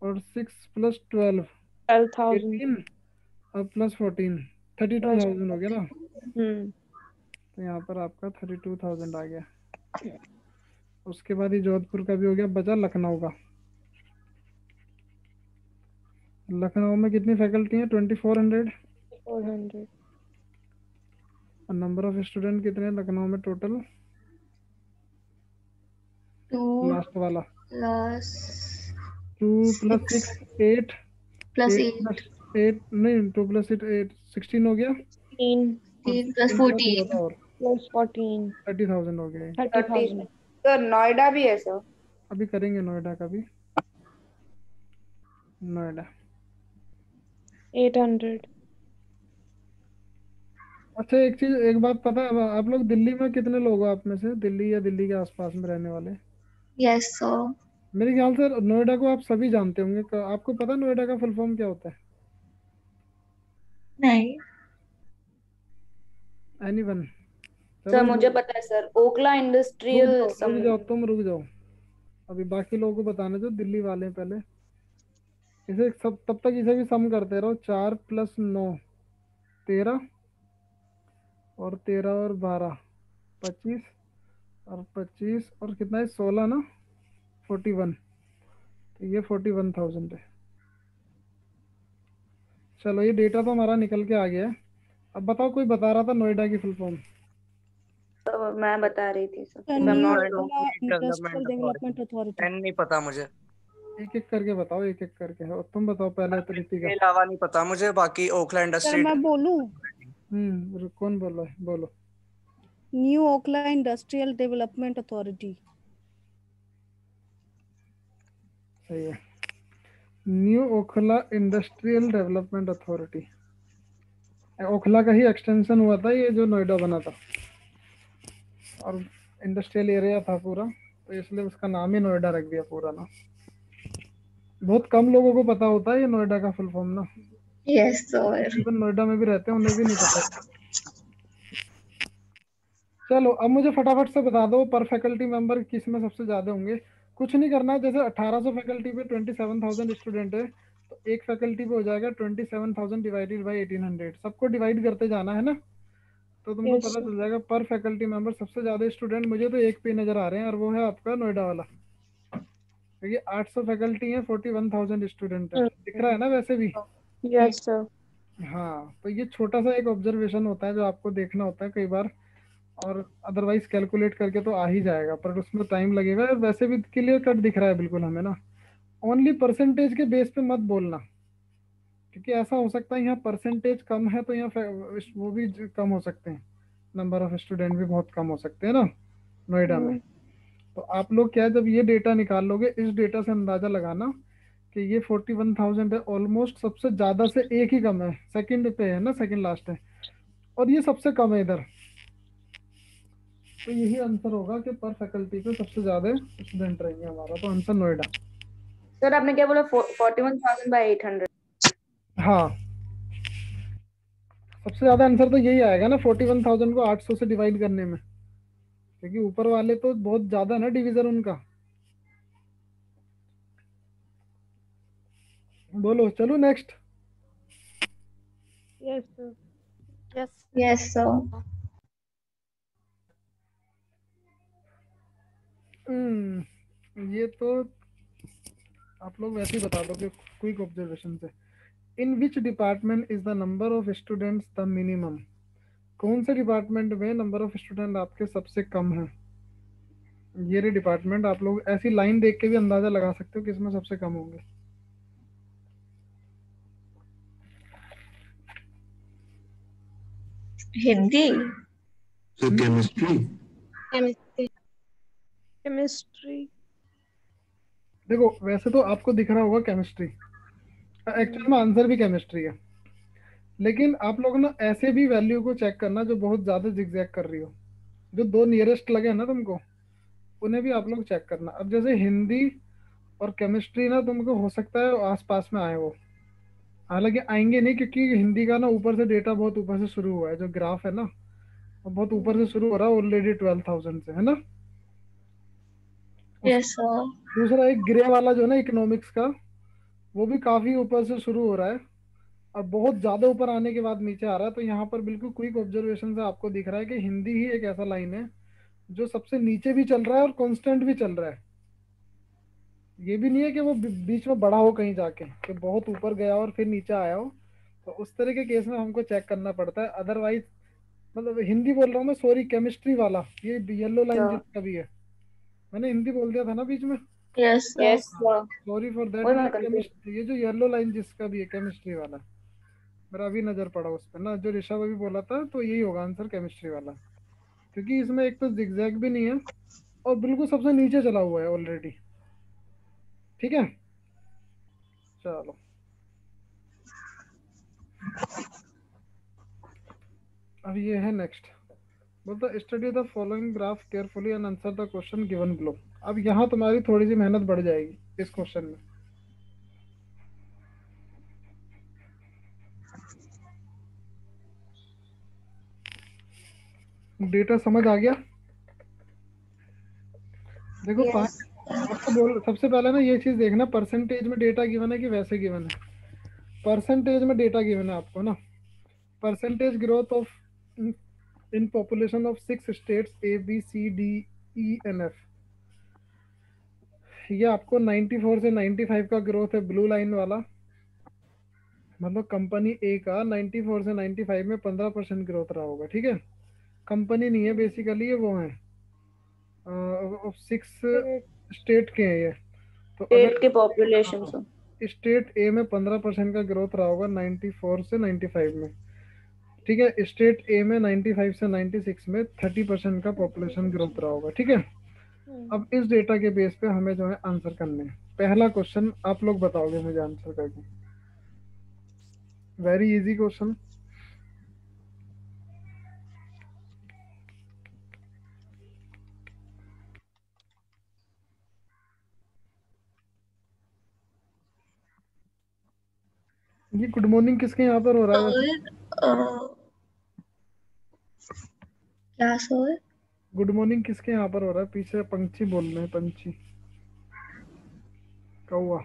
और 6 + 12 12,000 18 और प्लस 14 32,000 हो गया ना। तो यहाँ पर आपका 32,000 आ गया। उसके बाद ही जोधपुर का भी हो गया, बचा लखनऊ का। लखनऊ में कितनी फैकल्टी है? 2400। 400 और नंबर ऑफ स्टूडेंट कितने हैं लखनऊ में टोटल? 2 लास्ट वाला प्लस 2 + 6 8 प्लस 8 8 + 8 नहीं, 2 + 8 8 16 हो गया। 15 प्लस 16 14 और plus 14 30,000 हो गए। 30,000 सर नोएडा भी है सर। अभी करेंगे नोएडा का भी। नोएडा 800 अच्छा, एक चीज, एक बात पता है, आप लोग दिल्ली में कितने लोग हो आप में से, दिल्ली या दिल्ली के आसपास में रहने वाले? Yes sir. मेरे ख्याल से नोएडा को आप सभी जानते होंगे। आपको पता है नोएडा का फुल फॉर्म क्या होता है? नहीं। एनीवन? सर चलो मुझे पता है सर, ओखला इंडस्ट्रियल रुक जाओ, तुम रुक जाओ, अभी बाकी लोगों को बताने जो दिल्ली वाले हैं पहले। इसे सब तब तक इसे भी सम करते रहो। 4 + 9 13, और 13 और 12 25, और 25 और कितना है 16 ना, 41। तो ये 41,000 है। चलो ये डेटा तो हमारा निकल के आ गया है। अब बताओ, कोई बता रहा था नोएडा की फुल फॉर्म। सर, मैं बता रही थी sir. The if I'm New not wrong. Okhla Industrial development Development authority. Authority. एन नहीं पता मुझे, एक एक करके बताओ, एक एक करके। और तुम बताओ पहले तो इसके रितिका। अलावा नहीं पता मुझे, बाकी ओखला सर इंडस्ट्री। मैं बोलूं, कौन बोल रहा है? बोलो। New Okhla industrial development authority. सही है, new Okhla industrial development authority. Okhla का ही एक्सटेंशन हुआ था ये जो नोएडा बना था। और इंडस्ट्रियल एरिया था पूरा, तो इसलिए उसका नाम ही नोएडा रख दिया पूरा ना। बहुत कम लोगों को पता होता है ये नोएडा का फुल फॉर्म ना, यस सर। इवन नोएडा में भी रहते हैं उन्हें भी नहीं पता। चलो अब मुझे फटाफट से बता दो पर फैकल्टी मेंबर किस में सबसे ज्यादा होंगे। कुछ नहीं करना है, जैसे 1800 फैकल्टी पे 27,000 स्टूडेंट है, तो एक फैकल्टी पे हो जाएगा 27,000 डिवाइडेड बाई 1800, सबको डिवाइड करते जाना है ना, तो तुमको यस पता सर। चल जाएगा पर फैकल्टी मेंबर सबसे ज्यादा स्टूडेंट मुझे तो एक पे ही नजर आ रहे हैं, और वो है आपका नोएडा वाला, क्योंकि 800 फैकल्टी है, 41,000 स्टूडेंट है, दिख रहा है ना वैसे भी। Yes sir. हाँ, तो ये छोटा सा एक ऑब्जर्वेशन होता है जो आपको देखना होता है कई बार, और अदरवाइज कैलकुलेट करके तो आ ही जाएगा, पर उसमें टाइम लगेगा, और वैसे भी क्लियर कट दिख रहा है बिल्कुल हमें ना। ओनली परसेंटेज के बेस पे मत बोलना, क्योंकि ऐसा हो सकता है यहाँ परसेंटेज कम है तो यहाँ वो भी कम हो सकते हैं, नंबर ऑफ स्टूडेंट भी बहुत कम हो सकते हैं ना नोएडा में। तो आप लोग क्या है, जब ये डेटा निकाल लोगे, इस डेटा से अंदाजा लगाना कि ये 41,000 है, ऑलमोस्ट सबसे ज्यादा से एक ही कम है, सेकंड पे है ना, सेकंड लास्ट है, और ये सबसे कम है इधर, तो यही आंसर होगा कि पर फैकल्टी पे सबसे ज्यादा स्टूडेंट रहेंगे हमारा, तो आंसर नोएडा। सर आपने क्या बोला 41,800? हाँ, सबसे ज्यादा आंसर तो यही आएगा ना, 41,000 को 800 से डिवाइड करने में, क्योंकि ऊपर वाले तो बहुत ज्यादा ना डिवीजन उनका। बोलो, चलो next. Yes sir. Yes. Yes sir. ये तो आप लोग वैसे ही बता दोगे क्विक ऑब्जर्वेशन से। In which department is the number of students the minimum? कौन से डिपार्टमेंट में नंबर ऑफ स्टूडेंट आपके सबसे कम है? ये रे डिपार्टमेंट, आप लोग ऐसी लाइन देख के भी अंदाजा लगा सकते हो किसमें सबसे कम होंगे। Hindi. So chemistry. Chemistry. Chemistry. देखो वैसे तो आपको दिख रहा होगा केमिस्ट्री, एक्चुअल में आंसर भी केमिस्ट्री है, लेकिन आप लोग ना ऐसे भी वैल्यू को चेक करना जो बहुत ज्यादा जिगजैग कर रही हो, जो दो नियरेस्ट लगे ना तुमको, उन्हें भी आप लोग चेक करना। अब जैसे हिंदी और केमिस्ट्री ना तुमको हो सकता है आसपास में आए वो, हालांकि आएंगे नहीं, क्योंकि हिंदी का ना ऊपर से डेटा बहुत ऊपर से शुरू हुआ है, जो ग्राफ है ना वो बहुत ऊपर से शुरू हो रहा है ऑलरेडी 12,000 से, है ना। उस यस सर। दूसरा एक ग्रे वाला जो है ना इकोनॉमिक्स का, वो भी काफी ऊपर से शुरू हो रहा है, और बहुत ज्यादा ऊपर आने के बाद नीचे आ रहा है। तो यहाँ पर बिल्कुल क्विक ऑब्जर्वेशन से आपको दिख रहा है कि हिंदी ही एक ऐसा लाइन है जो सबसे नीचे भी चल रहा है और कांस्टेंट भी चल रहा है। ये भी नहीं है कि वो बीच में बढ़ा हो कहीं जाके, कि बहुत ऊपर गया और फिर नीचे आया हो, तो उस तरह के केस में हमको चेक करना पड़ता है। अदरवाइज मतलब हिंदी बोल रहा हूँ मैं, सॉरी, केमिस्ट्री वाला, ये येलो लाइन सर जिसका भी है, मैंने हिंदी बोल दिया था ना बीच में, yes sir. Yes sir. Sorry for that. वही ये मैं कंफ्यूज। केमिस्ट्री, ये जो येलो लाइन जिसका भी है केमिस्ट्री वाला, मेरा अभी नजर पड़ा उस पर ना, जो ऋषभ अभी बोला था, तो यही होगा आंसर, केमिस्ट्री वाला, क्योंकि इसमें एक तो जिगजैग भी नहीं है, और बिल्कुल सबसे नीचे चला हुआ है ऑलरेडी। ठीक है, चलो अब ये है नेक्स्ट। बोलता study the following graph carefully and answer the question given below. अब यहाँ तुम्हारी थोड़ी सी मेहनत बढ़ जाएगी इस क्वेश्चन में। डेटा समझ आ गया? देखो यस। आपको बोल, सबसे पहले ना ये चीज देखना, परसेंटेज में डेटा गिवन है कि वैसे गिवन है। परसेंटेज में डेटा गिवन है आपको ना, percentage growth of in population of 6 states ABCDENF, ये आपको 94 से 95 का ग्रोथ है ब्लू लाइन वाला, मतलब कंपनी ए का 94 से 95 में 15% ग्रोथ रहा होगा। ठीक है, कंपनी नहीं है बेसिकली, ये वो है 6 स्टेट के हैं ये। तो अगर स्टेट के पॉपुलेशन से। स्टेट ए में 15% का ग्रोथ रहा होगा 94 से 95 में, ठीक है, स्टेट ए में 95 से 96 में 30% का पॉपुलेशन ग्रोथ रहा होगा। ठीक है, अब इस डेटा के बेस पे हमें जो है आंसर करने हैं। पहला क्वेश्चन आप लोग बताओगे मुझे आंसर करके, very easy question. Good morning किसके यहाँ पर हो रहा है वैसे? सर क्या सर? गुड मॉर्निंग किसके यहाँ पर हो रहा है? पीछे पंछी बोल रहे हैं, पंछी, कौवा।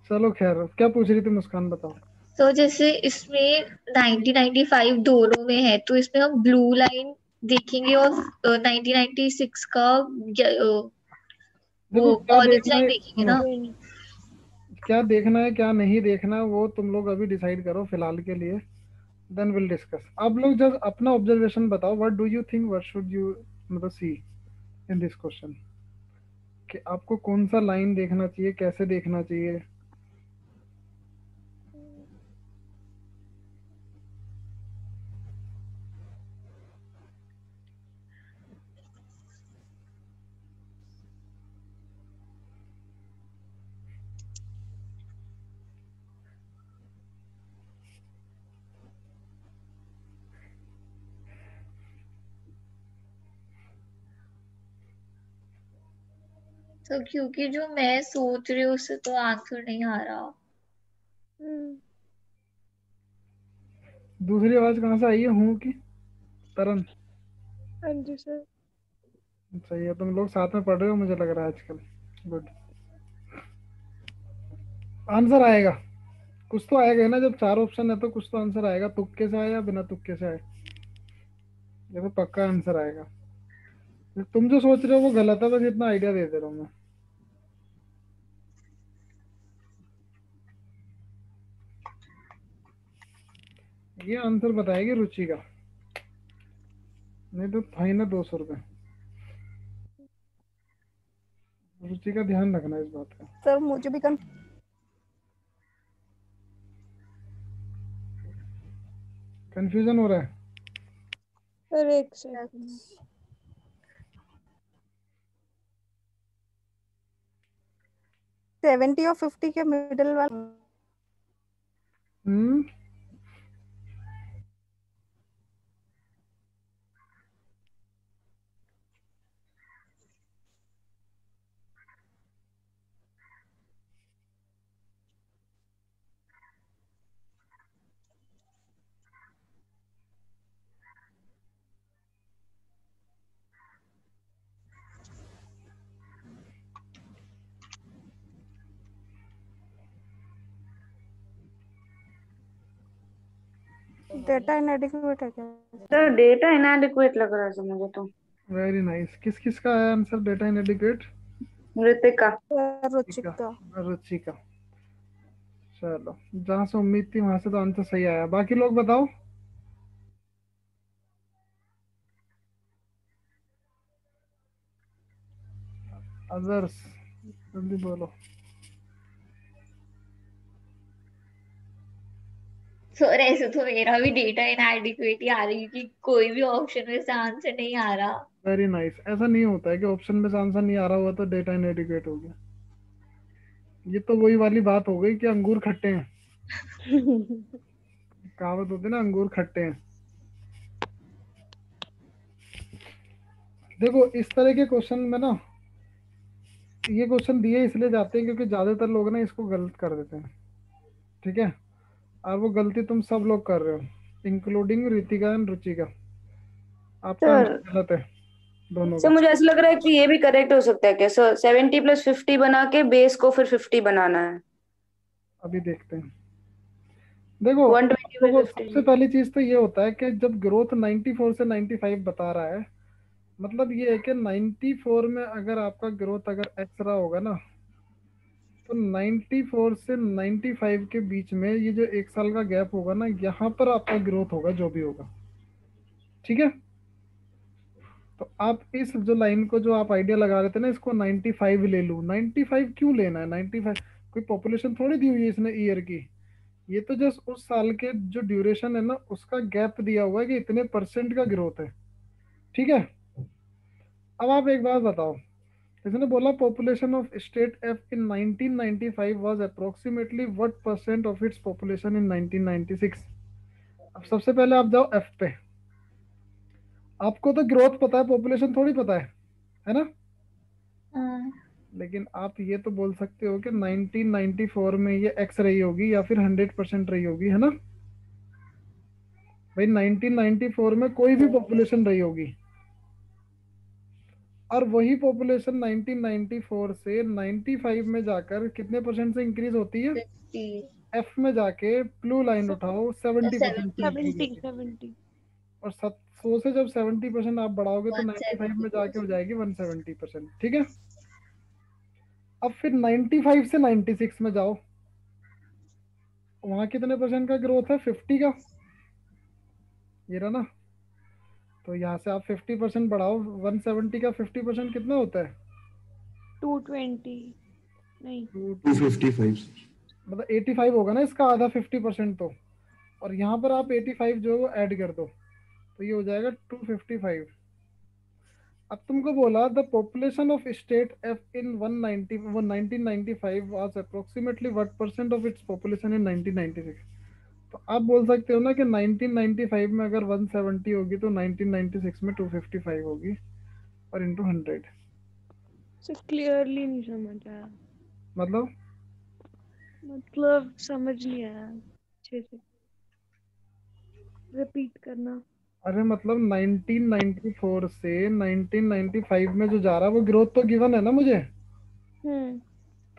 चलो खैर, क्या पूछ रही थी मुस्कान, बताओ। तो जैसे इसमें 1995 दोनों में है, तो इसमें हम ब्लू लाइन देखेंगे और 1996 का वो देखो क्या ऑरेंज देखना लाइन है, देखेंगे सुनो, ना। क्या देखना है क्या नहीं देखना है वो तुम लोग अभी डिसाइड करो फिलहाल के लिए, देन विल डिस्कस। आप लोग जब अपना ऑब्जर्वेशन बताओ, what do you think, what should you मतलब सी इन दिस क्वेश्चन, कि आपको कौन सा लाइन देखना चाहिए, कैसे देखना चाहिए। तो क्योंकि जो मैं सोच रही हूँ उससे तो आंसर नहीं आ रहा। दूसरी आवाज कहाँ से आई है, हूँ की? तरन। हाँ जी सर। सही है, तुम लोग साथ में पढ़ रहे हो मुझे लग रहा है आजकल। गुड। आंसर आएगा, कुछ तो आएगा ना, जब चार ऑप्शन है तो कुछ तो आंसर आएगा, तुक्के से आए या बिना तुक्के से आए, ये तो पक्का आंसर आएगा। तुम जो सोच रहे हो वो गलत है, बस इतना आइडिया दे दे रहा हूँ मैं। ये आंसर बताएगी रुचि का, नहीं तो फाइन है 200 रुपये। रुचि का ध्यान रखना इस बात का। सर मुझे भी कंफ्यूजन हो रहा है? सर एक सेकंड। 70 और 50 के मिडिल वाला। हम्म। डेटा इनएडिक्वेट है क्या? सर डेटा इनएडिक्वेट लग रहा है सर मुझे तो। Very nice. किस किस का है answer data इनएडिक्वेट? Ritika. Sir Ruchika. Ruchika. Ruchika. चलो, जहां से उम्मीद थी वहां से तो आंसर सही आया। बाकी लोग बताओ। अदर्स, जल्दी बोलो। सर ऐसे तो मेरा भी डेटा इनएडिक्वेट ही आ रही है, क्योंकि कोई भी ऑप्शन में से आंसर नहीं आ रहा। Very nice. ऐसा नहीं होता है कि ऑप्शन में से आंसर नहीं आ रहा हुआ तो डेटा इनएडिक्वेट हो गया। ये तो वही वाली बात हो गई कि अंगूर खट्टे हैं, कहावत होती है ना, अंगूर खट्टे हैं। देखो इस तरह के क्वेश्चन में ना, ये क्वेश्चन दिए इसलिए जाते हैं क्योंकि ज्यादातर लोग ना इसको गलत कर देते हैं, ठीक है? और वो गलती तुम सब लोग कर रहे हो, इंक्लूडिंग रितिका एंड रुचिका। आपका सर आंसर गलत है दोनों सर का। मुझे ऐसा लग रहा है कि ये भी करेक्ट हो सकता है क्या सर, 70 + 50 बना के बेस को फिर 50 बनाना है। अभी देखते हैं। देखो, 120 तो बाई वो 50। सबसे पहली चीज तो ये होता है कि जब ग्रोथ 94 से 95 बता रहा है, मतलब ये है कि 94 में अगर आपका ग्रोथ अगर एक्स रहा होगा ना, तो 94 से 95 के बीच में ये जो एक साल का गैप होगा ना, यहाँ पर आपका ग्रोथ होगा जो भी होगा, ठीक है? तो आप इस जो लाइन को जो आप आइडिया लगा रहे थे ना, इसको 95 ले लूँ। 95 क्यों लेना है 95? कोई पॉपुलेशन थोड़ी दी हुई है इसने ईयर की, ये तो जस्ट उस साल के जो ड्यूरेशन है ना उसका गैप दिया हुआ है कि इतने परसेंट का ग्रोथ है, ठीक है? अब आप एक बात बताओ, इसने बोला population of state F in 1995 was approximately what percent of its population in 1996? अब सबसे पहले आप जाओ एफ पे, आपको तो ग्रोथ पता है, पॉपुलेशन थोड़ी पता है ना? हाँ। लेकिन आप ये तो बोल सकते हो कि 1994 में ये एक्स रही होगी या फिर 100% रही होगी, है ना भाई। 1994 में कोई भी पॉपुलेशन रही होगी, और वही पॉपुलेशन 1994 से 95 में जाकर कितने परसेंट से इंक्रीज होती है? 50 एफ में जाके ब्लू लाइन उठाओ, 70% से 70 इंक्रीज 70 होती है। 70। और 100 से जब 70% आप बढ़ाओगे तो 95 में जाके हो 170%। जाएगी 170%, ठीक है। अब फिर 95 से 96 में जाओ, वहां कितने परसेंट का ग्रोथ है? 50 का, ये रहा ना। तो यहाँ से आप 50% बढ़ाओ, 170 का 50% कितना होता है? 220 नहीं। 255। मतलब 85 होगा ना इसका आधा, 50% तो। और यहाँ पर आप 85 जो है वो ऐड कर दो, तो ये हो जाएगा 255। अब तुमको बोला the population of state F in 190 वो 1995 was approximately what percent of its population in 1996। तो आप बोल सकते हो ना कि 1995 में अगर 170 होगी तो 1996 में 255 होगी, और इंटू 100। सर क्लियरली नहीं समझ आया, मतलब मतलब समझ नहीं आया अच्छे से, रिपीट करना। अरे मतलब 1994 से 1995 में जो जा रहा है वो ग्रोथ तो गिवन है ना मुझे। हम्म।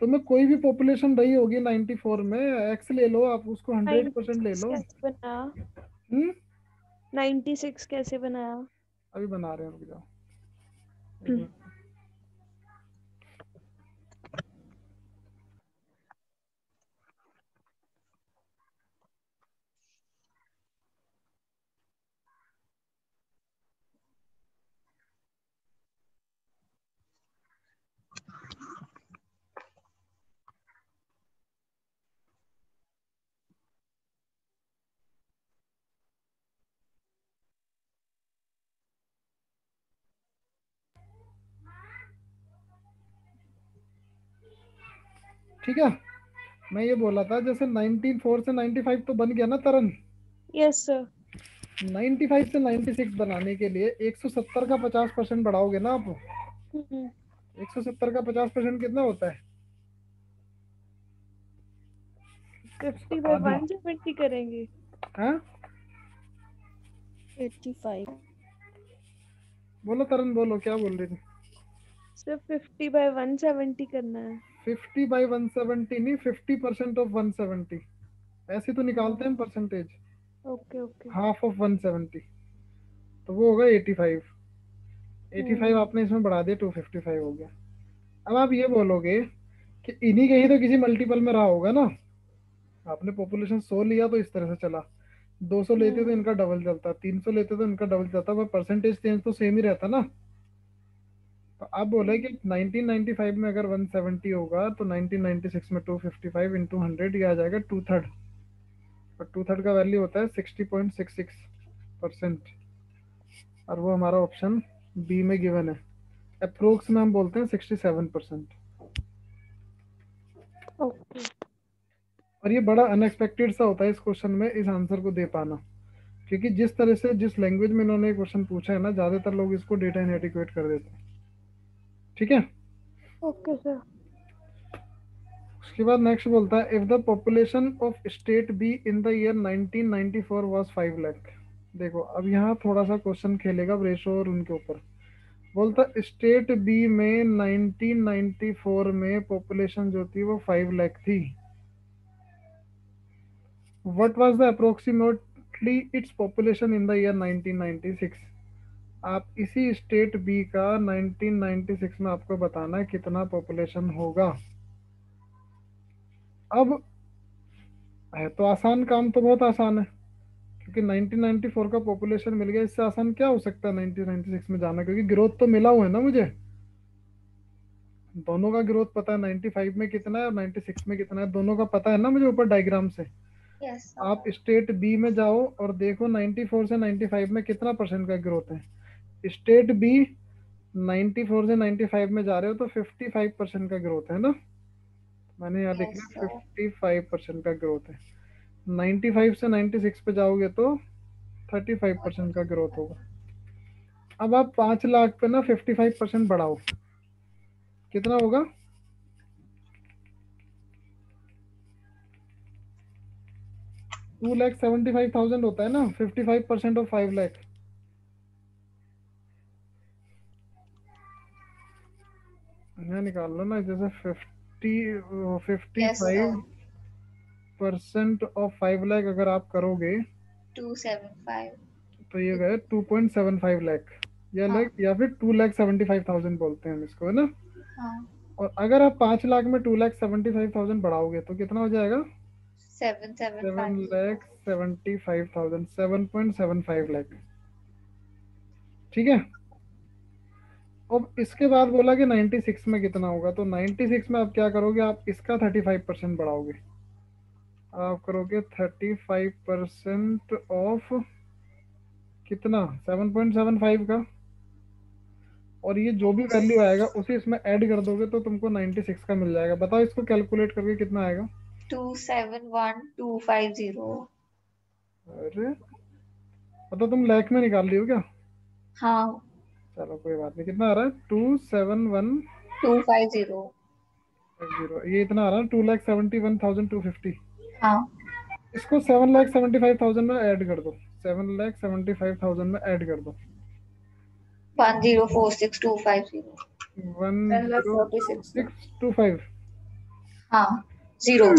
तो मैं कोई भी पॉपुलेशन रही होगी 94 में, एक्स ले लो आप, उसको 100% ले 96 लो। कैसे बनाया? हम्म 96 कैसे बनाया? अभी बना रहे हैं, रुक जाओ एक हम्म। मिनट। ठीक है, मैं ये बोला था जैसे 194 से 95 तो बन गया ना तरन। Yes sir. 95 से 96 बनाने के लिए 170 का 50% बढ़ाओगे ना आप। हम्म। 170 का 50% कितना होता है? 50 उसका बाय आधा। 170 करेंगे। हाँ 85। बोलो तरन, बोलो क्या बोल रही थी? सर 50 बाय 170 करना है। 50 बाई 170 नहीं, 50% ऑफ 170, ऐसे तो निकालते हैं percentage. Okay okay. Half of 170, तो वो होगा 85। 85 आपने इसमें बढ़ा दिया, 255 हो गया। अब आप ये बोलोगे कि इन्हीं के ही तो किसी मल्टीपल में रहा होगा ना। आपने पॉपुलेशन 100 लिया तो इस तरह से चला, 200 लेते तो इनका डबल चलता, 300 लेते तो इनका डबल चलता, पर परसेंटेज चेंज तो सेम ही रहता ना। तो आप बोले कि 1995 में अगर 170 होगा तो 1996 में 255 इंटू 100, ये आ जाएगा 2/3। और 2/3 का वैल्यू होता है 60.66%, और वो हमारा ऑप्शन बी में गिवन है। अप्रोक्स में हम बोलते हैं 67%। ओके। और ये बड़ा अनएक्सपेक्टेड सा होता है इस क्वेश्चन में इस आंसर को दे पाना, क्योंकि जिस तरह से जिस लैंग्वेज में इन्होंने क्वेश्चन पूछा है ना, ज्यादातर लोग इसको डेटा इनएडिक्वेट कर देते हैं। ठीक है, ओके सर। उसके बाद नेक्स्ट बोलता है if the population of state B in the year 1994 was 5 lakh. देखो अब यहाँ थोड़ा सा क्वेश्चन खेलेगा रेशो और उनके ऊपर। बोलता स्टेट बी में 1994 में पॉपुलेशन जो थी वो 5 लाख थी। What was the approximately it's population in the year 1996। आप इसी स्टेट बी का 1996 में आपको बताना है कितना पॉपुलेशन होगा। अब है तो आसान काम, तो बहुत आसान है, क्योंकि 1994 का पॉपुलेशन मिल गया, इससे आसान क्या हो सकता है 1996 में जाना, क्योंकि ग्रोथ तो मिला हुआ है ना मुझे। दोनों का ग्रोथ पता है, 95 में कितना है और 96 में कितना है, दोनों का पता है ना मुझे ऊपर डायग्राम से। यस आप स्टेट बी में जाओ और देखो 94 से 95 में कितना परसेंट का ग्रोथ है। स्टेट बी 94 से 95 में जा रहे हो तो 55% का ग्रोथ है ना। मैंने यहाँ लिख यस लिया सर। 55% का ग्रोथ है। 95 से 96 पे जाओगे तो 35% का ग्रोथ होगा। अब आप 5 लाख पे ना 55% बढ़ाओ, कितना होगा? 2,75,000 होता है ना, 55% ऑफ 5 लाख। मैं निकाल लो ना, जैसे 55% यस सर। ऑफ 5 लाख अगर आप करोगे 275। तो ये गए 2.75 लाख, या हाँ। लाख, या फिर 2,75,000 बोलते हैं हम इसको, है ना। हाँ। और अगर आप 5 लाख में 2,75,000 बढ़ाओगे तो कितना हो जाएगा? 775। 7,75,000, 7.75 लाख। ठीक है। अब इसके बाद बोला कि 96 में कितना होगा, तो 96 में आप क्या करोगे, आप इसका 35% बढ़ाओगे। आप करोगे 35% ऑफ कितना, 7.75 का, और ये जो भी वैल्यू आएगा उसे इसमें ऐड कर दोगे तो तुमको 96 का मिल जाएगा। बताओ इसको कैलकुलेट करके कितना आएगा। 271,250। अरे मतलब तुम लाख में निकाल रही हो क्या? हाँ। चलो कोई बात नहीं, कितना आ रहा है? 271 250। जीरो, ये इतना आ रहा है 2,71,250। हाँ। इसको 7,75,000 में ऐड कर दो, 7,75,000 में ऐड कर दो। 1046250। 10,46,000। 10625 हाँ। 0।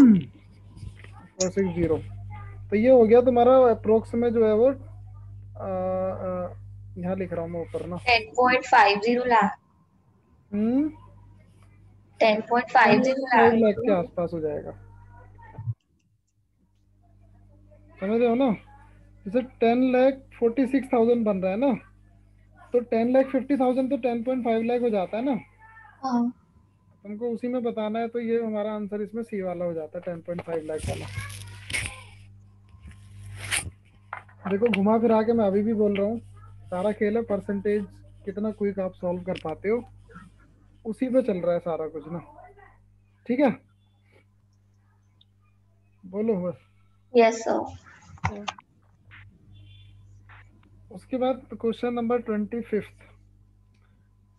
460। तो ये हो गया तुम्हारा अप्रोक्स में जो है वो यहाँ लिख रहा हूँ मैं ऊपर ना। 10.50 लाख। हम्म 10.50 5 लाख। लाख के आसपास हो जाएगा, समझ रहे हो ना। जैसे 10,46,000 बन रहा है ना, तो 10,50,000 तो 10.5 लाख हो जाता है ना। हाँ। तुमको उसी में बताना है, तो ये हमारा आंसर इसमें सी वाला हो जाता है, 10.5 लाख वाला। देखो घुमा फिरा के मैं अभी भी बोल रहा हूँ, सारा खेल है परसेंटेज, कितना क्विक आप सॉल्व कर पाते हो, उसी पे चल रहा है सारा कुछ ना। ठीक है, बोलो बस। Yes sir. उसके बाद क्वेश्चन नंबर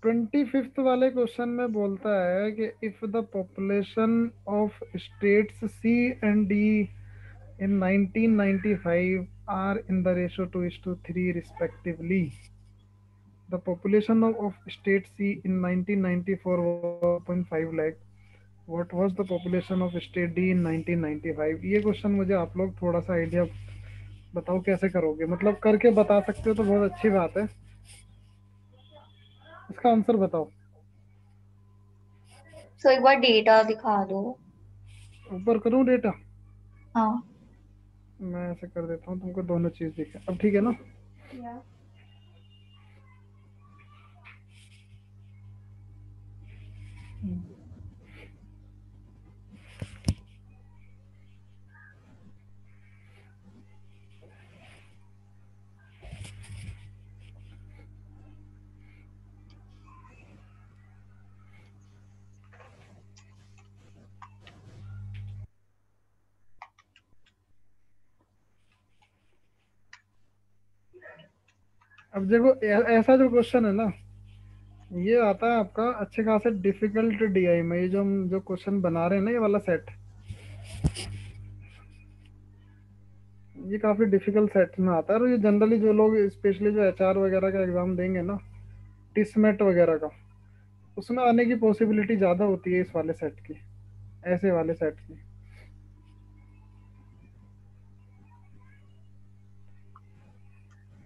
25th वाले क्वेश्चन में बोलता है कि if the population of states C and D in 1995 are in the ratio 2:3 respectively. The population of state C in 1994 was 1.5 lakh. What was the population of state D in 1995? ये question मुझे आप लोग थोड़ा सा idea बताओ कैसे करोगे, मतलब करके बता सकते हो तो बहुत अच्छी बात है। इसका आंसर बताओ। सो एक बार डेटा दिखा दो। ऊपर करूँ डेटा? हाँ। मैं ऐसे कर देता हूँ, तुमको दोनों चीज दिखे अब, ठीक है ना। अब देखो ऐसा जो क्वेश्चन है ना, ये आता है आपका अच्छे खासे डिफिकल्ट डीआई में। ये जो हम जो क्वेश्चन बना रहे हैं ना, ये वाला सेट, ये काफी डिफिकल्ट सेट में आता है। और ये जनरली जो लोग स्पेशली जो एचआर वगैरह का एग्जाम देंगे ना, टिसमेट वगैरह का, उसमें आने की पॉसिबिलिटी ज्यादा होती है इस वाले सेट की, ऐसे वाले सेट की।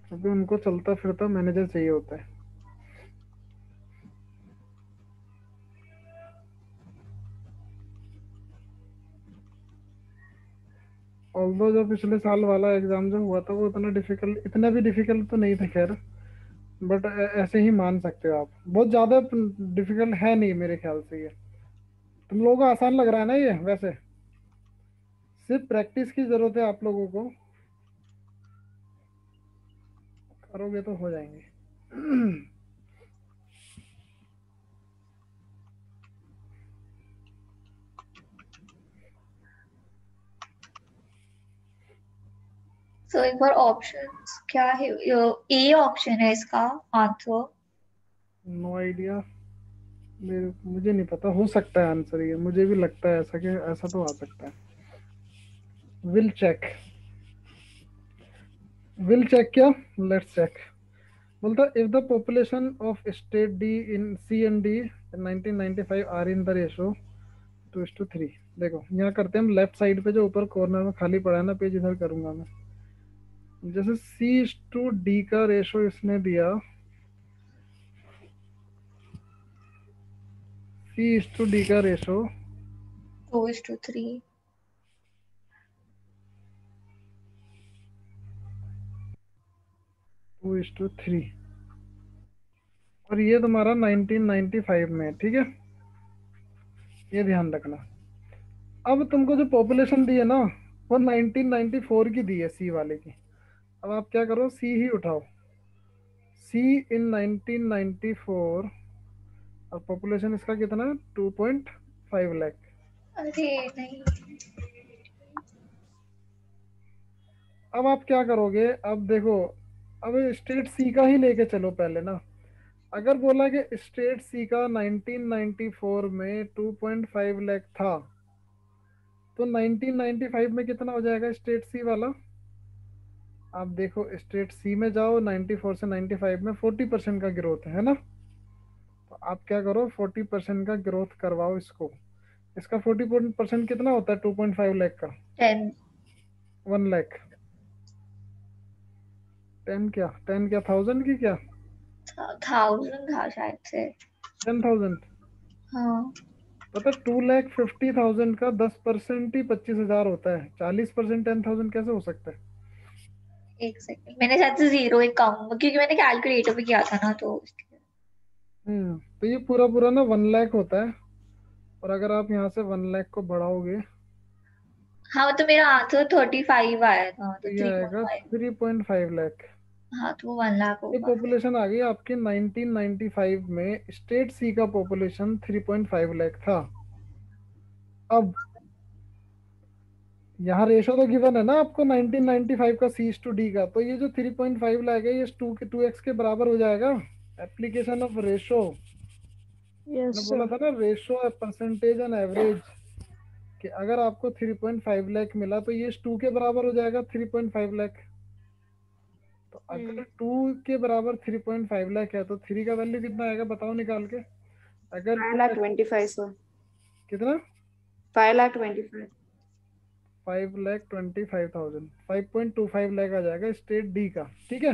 क्योंकि उनको चलता फिरता मैनेजर चाहिए होता है। ऑल्दो जो पिछले साल वाला एग्जाम जो हुआ था वो उतना डिफिकल्ट, इतना भी डिफिकल्ट तो नहीं था खैर, बट ऐसे ही मान सकते हो आप, बहुत ज्यादा डिफिकल्ट है नहीं मेरे ख्याल से ये। तुम लोगों को आसान लग रहा है ना ये? वैसे सिर्फ प्रैक्टिस की जरूरत है आप लोगों को, करोगे तो हो जाएंगे। सो एक बार ऑप्शंस क्या है? ए ऑप्शन है इसका आंसर। नो आइडिया, मुझे नहीं पता, हो सकता है आंसर ये, मुझे भी लगता है ऐसा कि ऐसा तो आ सकता है। Will check. विल चेक क्या, लेट्स चेक। बोलता if the population of state D in C and D in 1995 are in the ratio 2:3। देखो यहाँ करते हैं हम लेफ्ट साइड पे, जो ऊपर कॉर्नर में खाली पड़ा है ना पेज, इधर करूंगा मैं। जैसे C/D का रेशो इसने दिया, C/D का रेशो 2:3। 2:3, और ये तुम्हारा 1995 में है, ठीक है, ये ध्यान रखना। अब तुमको जो पॉपुलेशन दी है ना, वो 1994 की दी है, सी वाले की। अब आप क्या करो, सी ही उठाओ। सी इन 1994, और पॉपुलेशन इसका कितना है, 2.5 लाख। अरे नहीं, अब आप क्या करोगे, अब देखो, अब स्टेट सी का ही लेके चलो पहले ना। अगर बोला कि स्टेट सी का 1994 में 2.5 लाख था, तो 1995 में कितना हो जाएगा स्टेट सी वाला। आप देखो स्टेट सी में जाओ, 94 से 95 में 40% का ग्रोथ है ना। तो आप क्या करो, 40% का ग्रोथ करवाओ इसको। इसका 40% कितना होता है 2.5 लाख का, 10 1 लाख। 10 क्या 1000 की क्या, 1000 था शायद से। 10,000। हाँ, पता 2,50,000 का 10% ही 25,000 होता है। 40% 10,000 कैसे हो सकता है। एक सेकंड, मैंने शायद से 0 एक कम, क्योंकि मैंने कैलकुलेटर पे किया था ना तो तो ये पूरा पूरा ना 1 लाख होता है। और अगर आप यहाँ से 1 लाख को बढ़ाओगे, हाँ, तो मेरा आंसर 35 आया था, तो तो ये आएगा 3.5। 3.5 लाख। हाँ, तो वो 1 लाख ये होगा। पॉपुलेशन आ गई आपकी 1995 में। स्टेट सी का पॉपुलेशन 3.5 लाख था। अब यहाँ रेशो तो गिवन है ना आपको 1995 का C/D का, तो ये जो 3.5 लाख है, ये 2x के बराबर हो जाएगा। एप्लीकेशन ऑफ रेशो, यस मैंने बोला सर। था ना, रेशो परसेंटेज एंड एवरेज, कि अगर आपको 3.5 लाख मिला तो ये 2 के बराबर हो जाएगा 3.5 लाख। तो अगर 2 के बराबर 3.5 लाख है, तो 3 का वैल्यू कितना आएगा बताओ निकाल के। अगर 5,25,000 सर। कितना, 5,25,000। 5,25,000, 5.25 लाख आ जाएगा स्टेट डी का, ठीक है।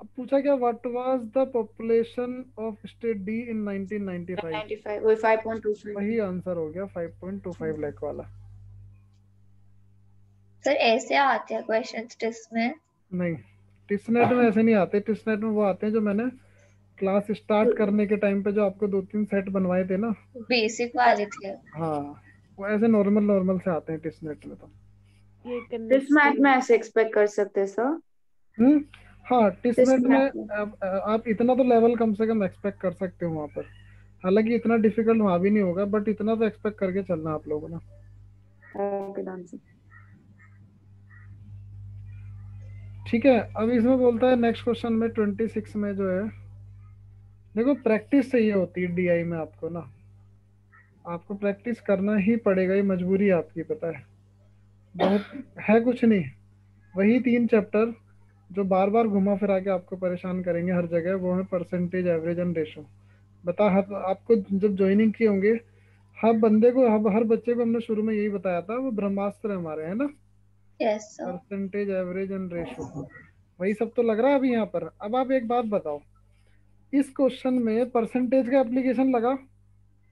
अब पूछा क्या, what was the population of state D इन 1995। 95 वही 5.25। वही आंसर हो गया 5.25 लाख वाला। सर ऐसे आते हैं क्वेश्चंस टेस्ट में? नहीं, टिस्नेट में ऐसे नहीं आते। टिस्नेट में वो आते हैं जो मैंने क्लास स्टार्ट करने के टाइम पे जो आपको 2-3 सेट बनवाए थे ना। बेसिक वाले थे। हाँ, वो ऐसे नॉर्मल नॉर्मल से आते हैं टिस्नेट में तो। ये दिस मैथ में ऐसे एक्सपेक्ट कर सकते हैं सर। हम्म, हाँ दिस टिस्नेट में मैथ में आप इतना तो लेवल कम से कम एक्सपेक्ट कर सकते हो वहाँ पर। हालांकि इतना डिफिकल्ट वहाँ भी नहीं होगा, बट इतना तो एक्सपेक्ट करके चलना आप लोगों ने। Okay done sir. ठीक है, अब इसमें बोलता है नेक्स्ट क्वेश्चन में 26 में जो है, देखो प्रैक्टिस चाहिए होती है डीआई में आपको ना। आपको प्रैक्टिस करना ही पड़ेगा, ये मजबूरी है आपकी, पता है। बहुत है कुछ नहीं, वही 3 चैप्टर जो बार बार घुमा फिरा के आपको परेशान करेंगे हर जगह, वो है परसेंटेज, एवरेज एंड रेशो। बता, हर आपको जब ज्वाइनिंग किए होंगे, हर बंदे को, हर बच्चे को हमने शुरू में यही बताया था, वो ब्रह्मास्त्र है हमारे, है ना। Yes sir. Percentage, average and ratio, वही सब तो लग रहा है अभी यहाँ पर। अब आप एक बात बताओ, इस क्वेश्चन में परसेंटेज का एप्लीकेशन लगा?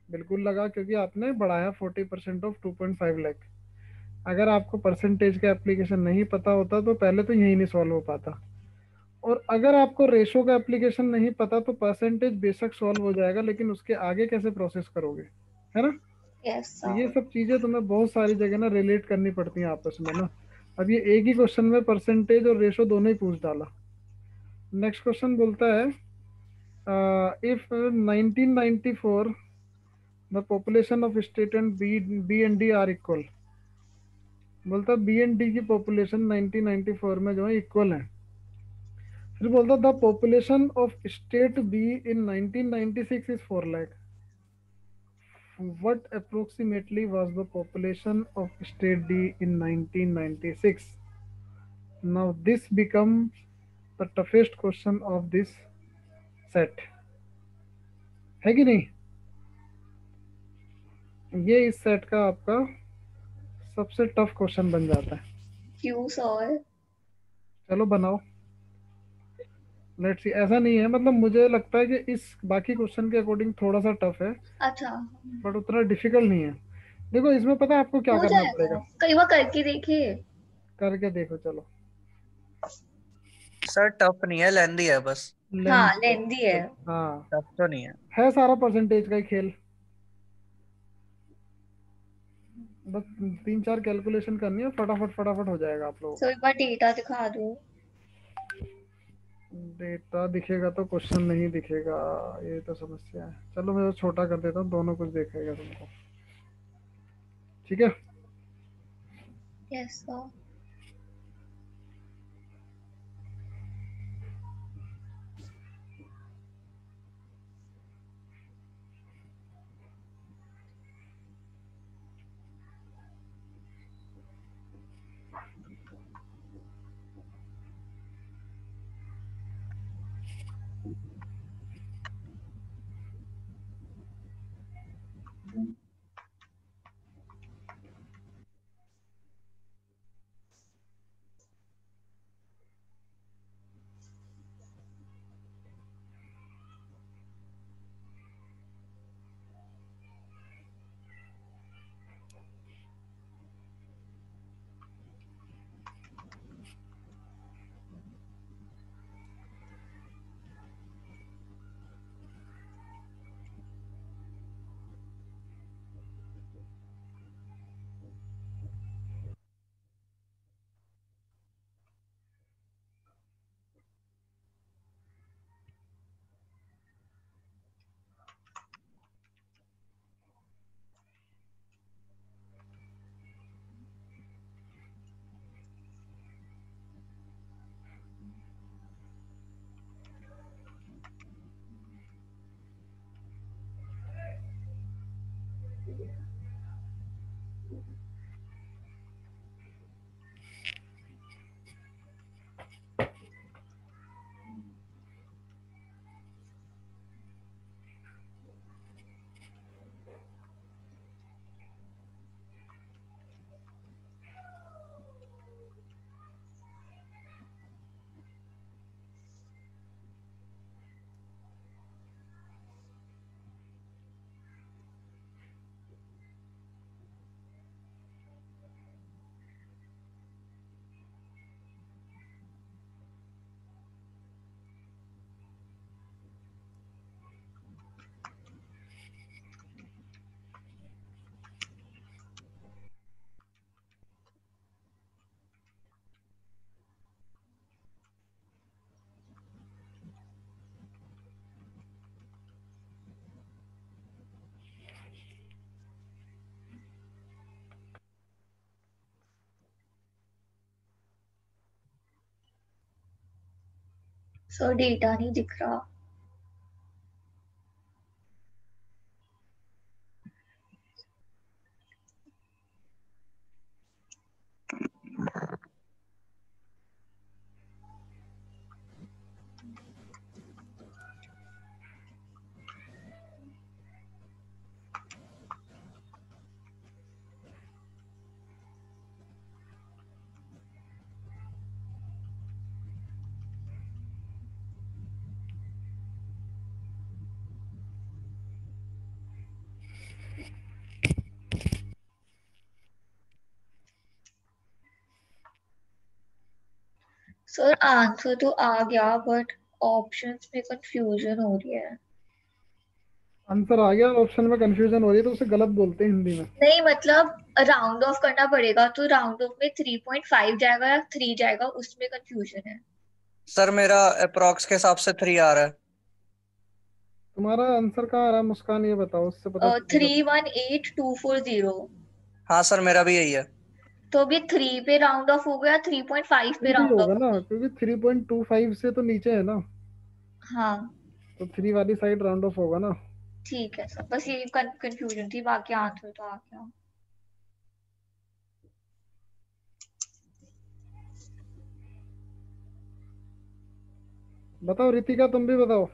बिल्कुल लगा, क्योंकि आपने बढ़ाया 40% ऑफ 2.5 लाख। अगर आपको परसेंटेज का एप्लीकेशन नहीं पता होता तो पहले तो यही नहीं सॉल्व हो पाता। और अगर आपको रेशो का एप्लीकेशन नहीं पता तो परसेंटेज बेशक सॉल्व हो जाएगा, लेकिन उसके आगे कैसे प्रोसेस करोगे, है ना। यस तो ये सर। सब चीजें तुम्हें बहुत सारी जगह ना रिलेट करनी पड़ती हैं आपस में ना। अब ये एक ही क्वेश्चन में परसेंटेज और रेशो दोनों ही पूछ डाला। नेक्स्ट क्वेश्चन बोलता है, if 1994 the population of state and B and D are equal. बोलता बी एंड डी की पॉपुलेशन 1994 में जो है इक्वल है। फिर बोलता the population of state B in 1996 is 4 lakh. What approximately was the population of state D in 1996? Now this becomes the toughest question of this set, है कि नहीं? ये इस सेट का आपका सबसे टफ क्वेश्चन बन जाता है। क्यों सर? चलो बनाओ, लेट्स सी। ऐसा नहीं है, मतलब मुझे लगता है कि इस बाकी क्वेश्चन के अकॉर्डिंग थोड़ा सा टफ है, अच्छा, बट उतना डिफिकल्ट नहीं है। देखो इसमें पता है आपको क्या हो करना जाएगा, पड़ेगा, कई बार करके देखिए। करके देखो चलो। सर टफ नहीं है, लेंदी है बस। लेंथ, हाँ लेंदी है। हाँ, टफ तो नहीं है। है सारा परसेंटेज का ही खेल। बस 3-4 कैलकुलेशन करनी है, फटाफट फटाफट हो जाएगा आप लोगों सो एक बार डेटा दिखा दो। का। डेटा दिखेगा तो क्वेश्चन नहीं दिखेगा, ये तो समस्या है। चलो मैं तो छोटा कर देता हूँ, दोनों कुछ देखेगा तुमको, ठीक है? Yes sir. सर डेटा नहीं दिख रहा। सर आंसर तो आ गया बट ऑप्शंस में कंफ्यूजन हो रही है। आंसर आ गया, ऑप्शन में कंफ्यूजन हो रही है तो उसे गलत बोलते हैं हिंदी में। नहीं मतलब राउंड ऑफ करना पड़ेगा, तो राउंड ऑफ में 3.5 जाएगा या 3 जाएगा, उसमें कंफ्यूजन है। सर मेरा अप्रोक्स के हिसाब से 3 आ रहा है। तुम्हारा आंसर कहाँ आ रहा है मुस्कान, ये बताओ, उससे पता चलेगा। 318240। हाँ सर, मेरा भी यही है। तो अभी 3 पे राउंड ऑफ हो गया, 3.5 पे 3 पे ही राउंड ऑफ होगा ना, होगा। क्योंकि 3.25 से तो नीचे है ना, हाँ तो 3 वाली साइड राउंड ऑफ होगा ना। ठीक है सर, बस यही कंफ्यूजन थी, बाकी आंसर तो आ गया। बताओ रितिका, तुम भी बताओ।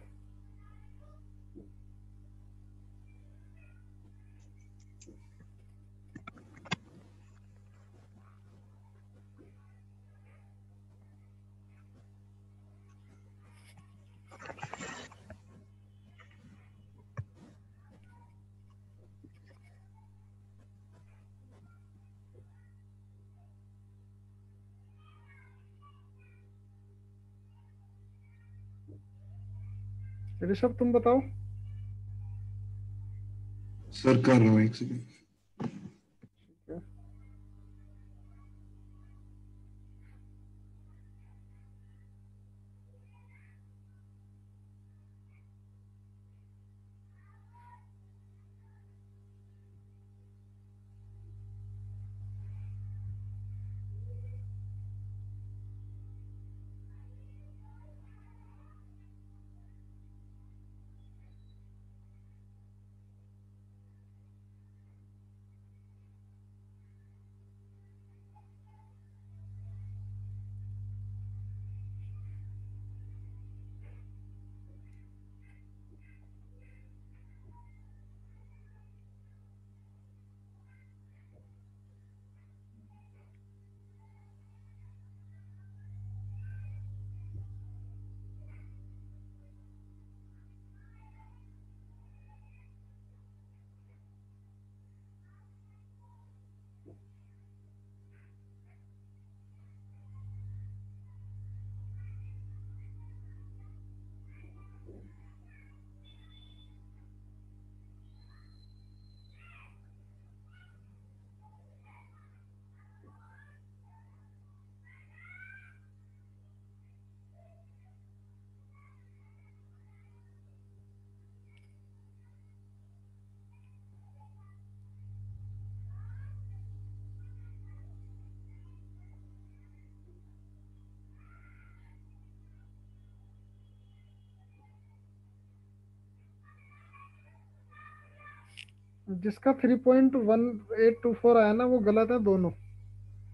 ऋषभ तुम बताओ। सर कर रहा हूँ, एक सेकंड। जिसका 3.1824 आया ना, वो गलत है दोनों।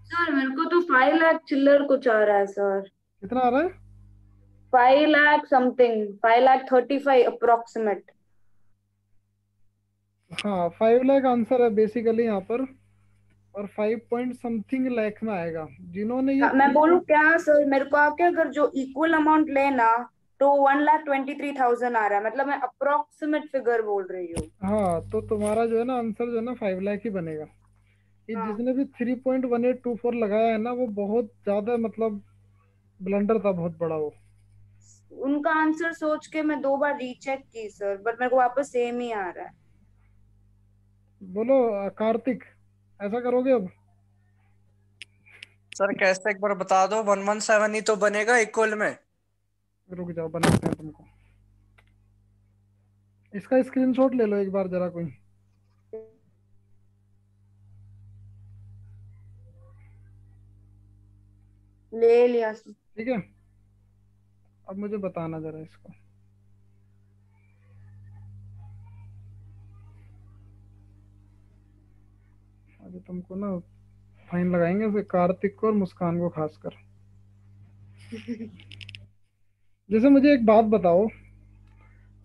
सर मेरे को तो 5 लाख चिल्लर कुछ आ रहा है सर। कितना आ रहा है? 5 लाख समथिंग, 5,35,000 अप्रोक्सीमेट। हाँ, 5 लाख आंसर है बेसिकली यहाँ पर। और 5 पॉइंट समथिंग लाख में आएगा जिन्होंने ये मैं बोलूँ क्या सर, मेरे को आपके अगर जो इक्वल अमाउंट लेना तो 1,23,000 आ रहा है, मतलब मैं अप्रोक्सीमेट फिगर बोल रही हूँ। हाँ, तो तुम्हारा जो है ना आंसर जो है ना 5 लाख ही बनेगा। ये हाँ, जिसने भी 3.1824 लगाया है ना, वो बहुत ज्यादा मतलब ब्लंडर था, बहुत बड़ा वो। उनका आंसर सोच के मैं 2 बार रीचेक की सर, बट मेरे को वापस सेम ही आ रहा है। बोलो कार्तिक, ऐसा करोगे अब? सर कैसे, एक बार बता दो। 117 ही तो बनेगा इक्वल में। रुक जाओ, बनाते हैं तुमको। इसका स्क्रीनशॉट ले लो एक बार जरा कोई। ले लिया सर। ठीक है, अब मुझे बताना जरा इसको। अभी तुमको ना फाइन लगाएंगे उसे, कार्तिक को और मुस्कान को खासकर। जैसे मुझे एक बात बताओ,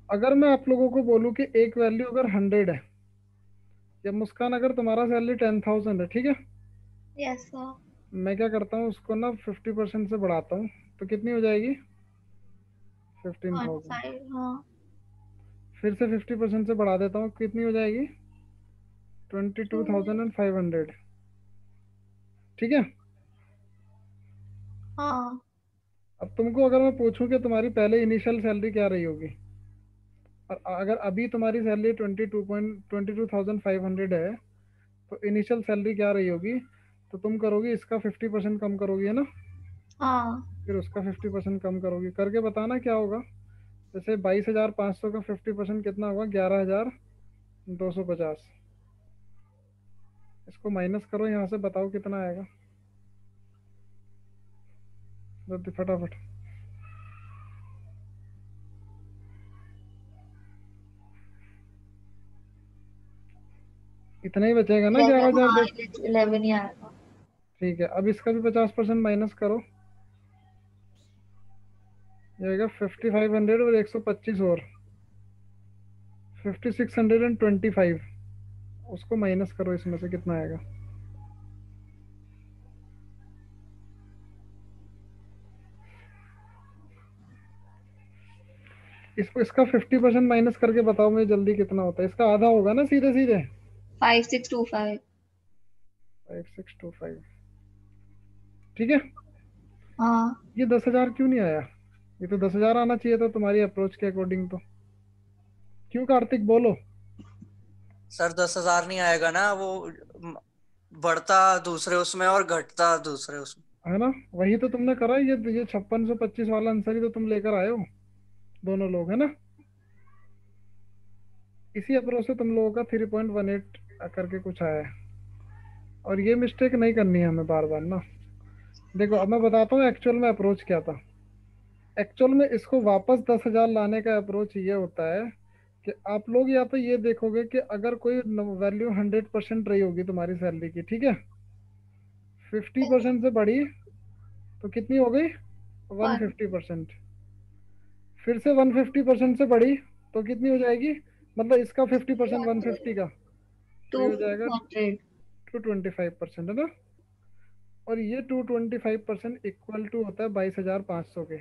अगर मैं आप लोगों को बोलूं कि एक वैल्यू अगर 100 है, या मुस्कान अगर तुम्हारा सैलरी 10,000 है, ठीक है, यस सर। मैं क्या करता हूँ उसको ना 50% से बढ़ाता हूँ, तो कितनी हो जाएगी? 15,000। 0.5, हाँ। फिर से 50% से बढ़ा देता हूँ, कितनी हो जाएगी? 22,500। ठीक है। हाँ। अब तुमको अगर मैं पूछूं कि तुम्हारी पहले इनिशियल सैलरी क्या रही होगी, और अगर अभी तुम्हारी सैलरी 22,500 है, तो इनिशियल सैलरी क्या रही होगी, तो तुम करोगी इसका 50% कम करोगी, है ना? हाँ। फिर उसका 50% कम करोगी, करके बताना क्या होगा। जैसे 22,500 का 50% कितना होगा? 11,250। इसको माइनस करो यहाँ से, बताओ कितना आएगा जल्दी फटाफट। इतना ही बचेगा ना, 11, 11,000 हाँ, दो। 11 ही आएगा। ठीक है, अब इसका भी 50% माइनस करो। ये आएगा 5500 और 125 और 5625। उसको माइनस करो, इसमें से कितना आएगा? इसको इसका 50% माइनस करके बताओ मुझे जल्दी कितना होता है। इसका आधा होगा ना सीधे सीधे। 5625। 5625 ठीक है। हाँ ये 10,000 क्यों नहीं आया? ये तो 10,000 आना चाहिए था तुम्हारी अप्रोच के अकॉर्डिंग तो। क्यों कार्तिक, बोलो। सर 10,000 नहीं आएगा ना, वो बढ़ता दूसरे उसमें और घटता दूसरे उसमें। है ना, वही तो तुमने करा। ये 5625 वाला आंसर ही तो तुम लेकर आए हो दोनों लोग, है ना। इसी अप्रोच से तुम लोगों का 3.18 करके कुछ आया है। और ये मिस्टेक नहीं करनी है हमें बार बार ना। देखो अब मैं बताता हूँ एक्चुअल में अप्रोच क्या था। एक्चुअल में इसको वापस 10,000 लाने का अप्रोच ये होता है कि आप लोग या तो ये देखोगे कि अगर कोई वैल्यू 100% रही होगी तुम्हारी सैलरी की, ठीक है, 50% से बढ़ी तो कितनी हो गई? 150%। फिर से 150% से बढ़ी तो कितनी हो जाएगी? मतलब इसका 50% 150 का, तो ये हो जाएगा 200। 225%, है ना। और ये 225% इक्वल टू होता है 22,500 के।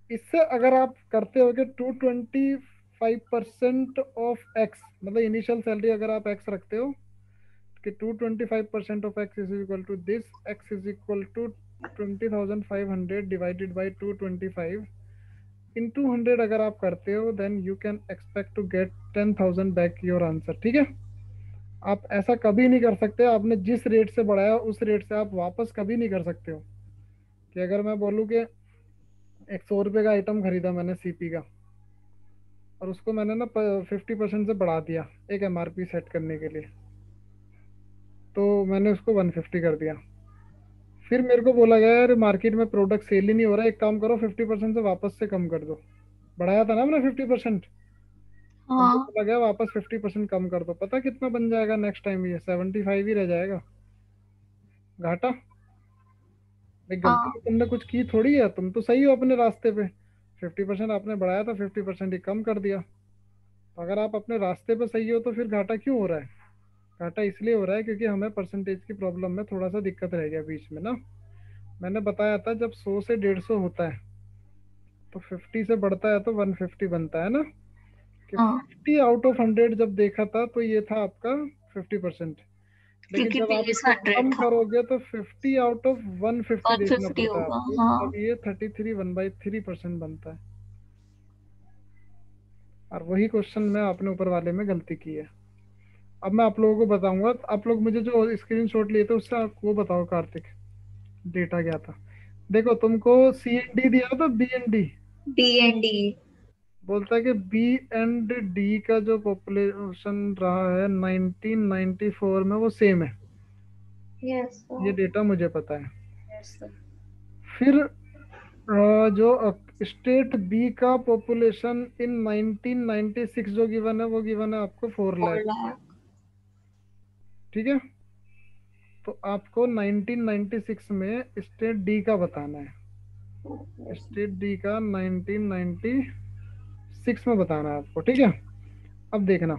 इससे अगर आप करते हो कि 225% ऑफ एक्स, मतलब इनिशियल सैलरी अगर आप एक्स रखते हो कि 225% of X is equal to this, X is equal to 20,500 divided by 225 into 100 अगर आप करते हो, then you can expect to get 10,000 back your answer, ठीक है। आप ऐसा कभी नहीं कर सकते, आपने जिस रेट से बढ़ाया उस रेट से आप वापस कभी नहीं कर सकते हो। कि अगर मैं बोलूँ कि एक 100 रुपये का आइटम खरीदा मैंने सीपी का, और उसको मैंने ना 50% से बढ़ा दिया एक एमआरपी सेट करने के लिए, तो मैंने उसको 150 कर दिया। फिर मेरे को बोला गया यार मार्केट में प्रोडक्ट सेल ही नहीं हो रहा है, एक काम करो 50% से वापस से कम कर दो। बढ़ाया था ना मैंने 50%। हमको हाँ बोला गया वापस 50% कम कर दो। पता कितना बन जाएगा नेक्स्ट टाइम? ये 75 ही रह जाएगा। घाटा। एक गलती तो हाँ तुमने कुछ की थोड़ी है, तुम तो सही हो अपने रास्ते पे। 50% आपने बढ़ाया था, 50% ही कम कर दिया। तो अगर आप अपने रास्ते पे सही हो तो फिर घाटा क्यों हो रहा है? घाटा इसलिए हो रहा है क्योंकि हमें परसेंटेज की प्रॉब्लम में थोड़ा सा दिक्कत रह गया बीच में ना। मैंने बताया था जब 100 से 150 होता है तो 50 से बढ़ता है तो 150 बनता है ना। कि हाँ 50 आउट ऑफ 100 जब देखा था तो ये था आपका 50%। लेकिन क्योंकि जब आप बेस इसको 100 कम था। करोगे तो 50 आउट ऑफ 150 देखना 150 पड़ता है होगा, आपको, हाँ। तब ये 33 1/3% बनता है। और वही क्वेश्चन में आपने ऊपर वाले में गलती की है। अब मैं आप लोगों को बताऊंगा, आप लोग मुझे जो स्क्रीनशॉट लिए थे उससे आप वो बताओ कार्तिक, डेटा क्या था। देखो तुमको CND दिया था, BND। D&D। बोलता है कि B&D का जो पॉपुलेशन रहा है 1994 में वो सेम है। यस ये सर। डेटा मुझे पता है। Yes sir. फिर जो स्टेट बी का पॉपुलेशन इन 1996 जो गिवन है वो गिवन है आपको 4 4 लाख, लाख। ठीक है। तो आपको 1996 में स्टेट डी का बताना है। स्टेट डी का 1996 में बताना है आपको, ठीक है। अब देखना,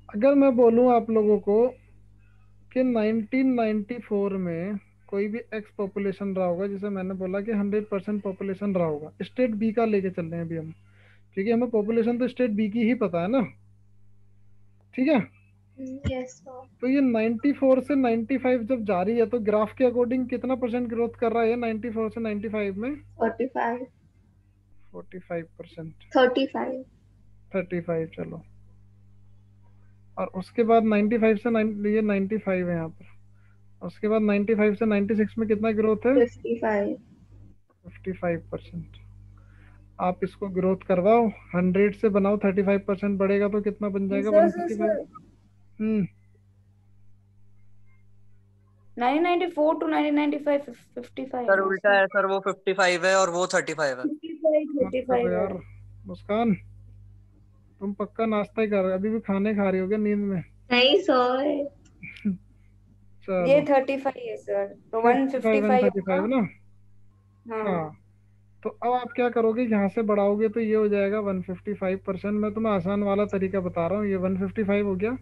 अगर मैं बोलूं आप लोगों को कि 1994 में कोई भी एक्स पॉपुलेशन रहा होगा, जैसे मैंने बोला कि 100% पॉपुलेशन रहा होगा, स्टेट बी का लेके चल रहे हैं अभी हम, क्योंकि हमें पॉपुलेशन तो स्टेट बी की ही पता है ना, ठीक है। Yes sir. तो ये 94 से 95 जब जारी है तो ग्राफ के अकॉर्डिंग कितना परसेंट ग्रोथ कर रहा है 94 से 95 में? 45। 45%। 35। 35 चलो। और उसके बाद 95 से ये 95 है यहाँ पर। उसके बाद 95 से 96 में कितना ग्रोथ है? 55। 55%। आप इसको ग्रोथ करवाओ, 100 से बनाओ, 35% बढ़ेगा तो कितना बन जाएगा? Sir sir 155। Sir, hmm 1994 to 1995 55 sir है उल्टा सर। है सर, वो 55 है और वो 35 है। 55 मत करो 35 है। यार। मुस्कान, तुम पक्का नाश्ता ही कर रहे हो, अभी भी खाने खा रही हो क्या नींद में? नहीं सर। ये चलो 35 है सर, तो 55 एंड 155 होगा। 35 ना। हाँ। हाँ तो अब आप क्या करोगे, यहाँ से बढ़ाओगे तो ये हो जाएगा 155%। मैं तुम्हें आसान वाला तरीका बता रहा हूँ, ये 155 हो गया।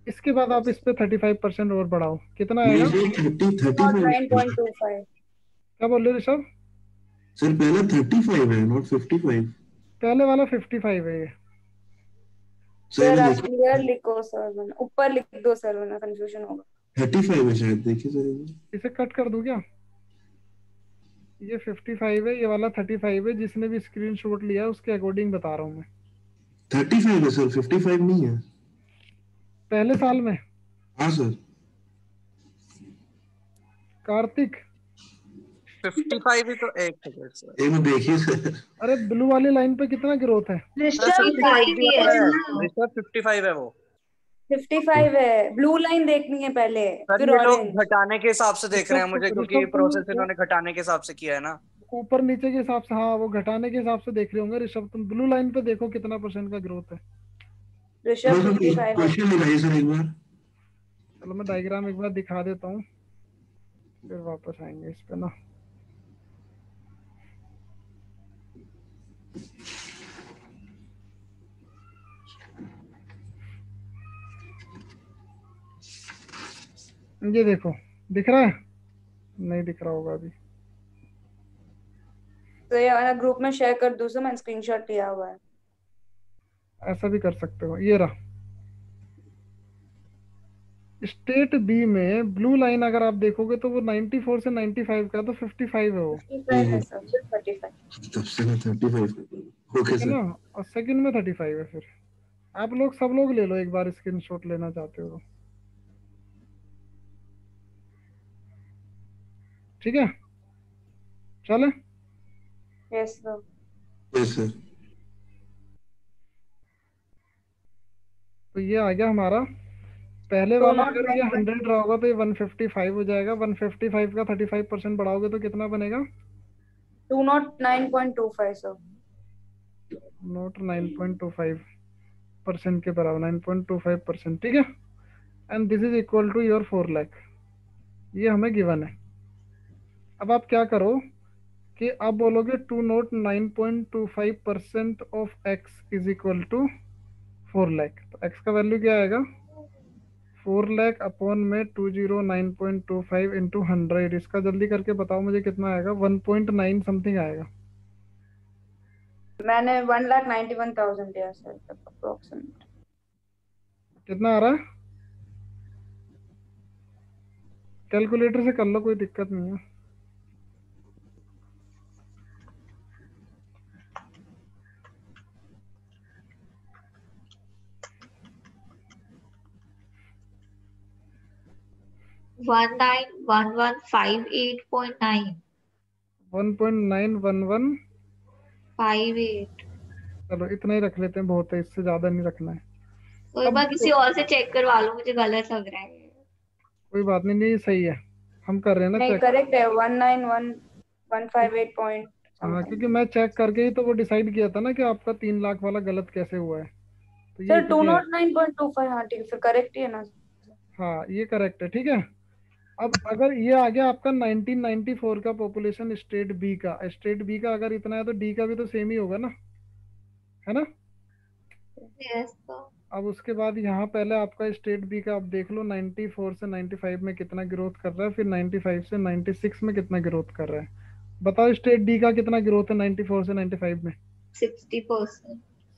इसके बाद आप इस पे 35% और बढ़ाओ, कितना नहीं आएगा? Sir, 30 not 35। 9.25। क्या बोल रहे हो ऋषभ? सर पहला 35 है, नॉट 55। पहले वाला 55 है ये। सर सर ये आप देखो, क्लियर लिखो सर, वरना ऊपर लिख दो सर, वरना कंफ्यूजन होगा। 35 है शायद, देखिए सर एक बार। इसे कट कर दूं क्या? ये 55 है, ये वाला 35 है। जिसने भी स्क्रीनशॉट लिया है उसके अकॉर्डिंग बता रहा हूँ मैं। 35 है सर, 55 नहीं है। पहले साल में। हाँ सर। कार्तिक, 55 ही तो, एक सेकंड सर। एक बार देखिए सर। अरे ब्लू वाली लाइन पे कितना ग्रोथ है? सर ऋषभ 55 55 ही दिया है हुआ है, सर। ऋषभ 55 है वो। 55 है, ब्लू लाइन देखनी है पहले, सर फिर ये लोग ऑरेंज। घटाने के हिसाब से देख रहे हैं मुझे, क्योंकि ऋषभ प्रोसेस तुम इन्होंने घटाने के हिसाब से किया है ना। ऊपर नीचे के हिसाब से, हाँ वो घटाने के हिसाब से देख रहे होंगे। ऋषभ तुम ब्लू लाइन पे देखो कितना परसेंट का ग्रोथ है। ऋषभ सर 55 है। क्वेश्चन लगाइए सर एक बार। चलो मैं डायग्राम एक बार दिखा देता हूँ, फिर वापस आएंगे इस पे ना। ये देखो, दिख रहा है? नहीं दिख रहा होगा अभी। तो ये वाला ग्रुप में शेयर कर दूं सर, मैंने स्क्रीनशॉट लिया हुआ है। ऐसा भी कर सकते हो, ये रहा। स्टेट बी में ब्लू लाइन अगर आप देखोगे तो वो 94 से 95 का, तो 55 है वो। 55 है सर, 35। तब से मैं 35। ओके ठीक है सर। ना? और सेकंड में 35 है। फिर आप लोग सब लोग ले लो एक बार, स्क्रीनशॉट लेना चाहते हो तो। ठीक है, चले। Yes sir. Yes sir. तो ये आ गया हमारा पहले टू वाला। नॉट अगर ये नाइन 100 रहा होगा तो ये 155 हो जाएगा। 155 का 35% बढ़ाओगे तो कितना बनेगा? 209.25 सर। नोट 9.25% के बराबर, 9.25%। ठीक है, and this is equal to your 4 lakh. ये हमें गिवन है। अब आप क्या करो कि आप बोलोगे to note 9.25% of X is equal to 4 lakh. तो एक्स का वैल्यू क्या आएगा? 4 लाख अपॉन में 209.25 इंटू 100। इसका जल्दी करके बताओ मुझे कितना आएगा? 1.9 समथिंग आएगा। मैंने 1,91,000 लिया सर अप्रोक्सीमेट। कितना आ रहा है? कैलकुलेटर से कर लो, कोई दिक्कत नहीं है। One nine one one five eight point 1.911। 958। चलो इतना ही रख लेते हैं, बहुत है, इससे ज्यादा नहीं रखना है। तो एक अब बार किसी और से चेक करवा लो, मुझे गलत लग रहा है। कोई बात नहीं, नहीं सही है, हम कर रहे हैं ना नहीं चेक। करेक्ट है, 191,158 पॉइंट हाँ, समथिंग। क्योंकि मैं चेक करके ही तो वो डिसाइड किया था ना कि आपका 3 लाख वाला गलत कैसे हुआ है। तो ये सर इसीलिए है। 209.25, हाँ ठीक है, फिर करेक्ट ही है ना। हाँ ये करेक्ट है, ठीक है। अब अगर ये आ गया आपका 1994 का पॉपुलेशन स्टेट बी का। स्टेट बी का अगर इतना है तो डी का भी तो सेम ही होगा ना, है ना? यस तो अब उसके बाद यहाँ पहले आपका स्टेट बी का आप देख लो, 94 से 95 में कितना ग्रोथ कर रहा है, फिर 95 से 96 में कितना ग्रोथ कर रहा है। बताओ स्टेट डी का कितना ग्रोथ है 94 से 95 में? 60%। तो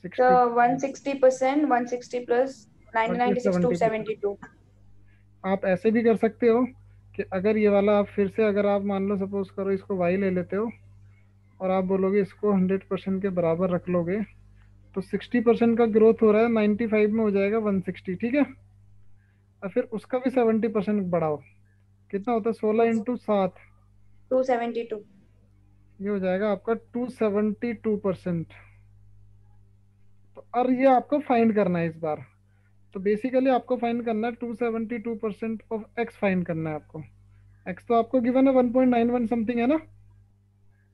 60। 160%, 160 प्लस और ये 996 70%। 272। आप ऐसे भी कर सकते हो कि अगर ये वाला आप फिर से, अगर आप मान लो सपोज करो इसको वाई ले लेते हो और आप बोलोगे इसको 100% के बराबर रख लोगे, तो 60% का ग्रोथ हो रहा है, 95 में हो जाएगा 160। ठीक है, और फिर उसका भी 70% बढ़ाओ, कितना होता है? 16 × 7, 272। ये हो जाएगा आपका 272%। तो और ये आपको फाइंड करना है इस बार। तो बेसिकली आपको फाइंड करना है 272% ऑफ एक्स फाइंड करना है आपको। एक्स तो आपको गिवन है 1.91 समथिंग, है ना?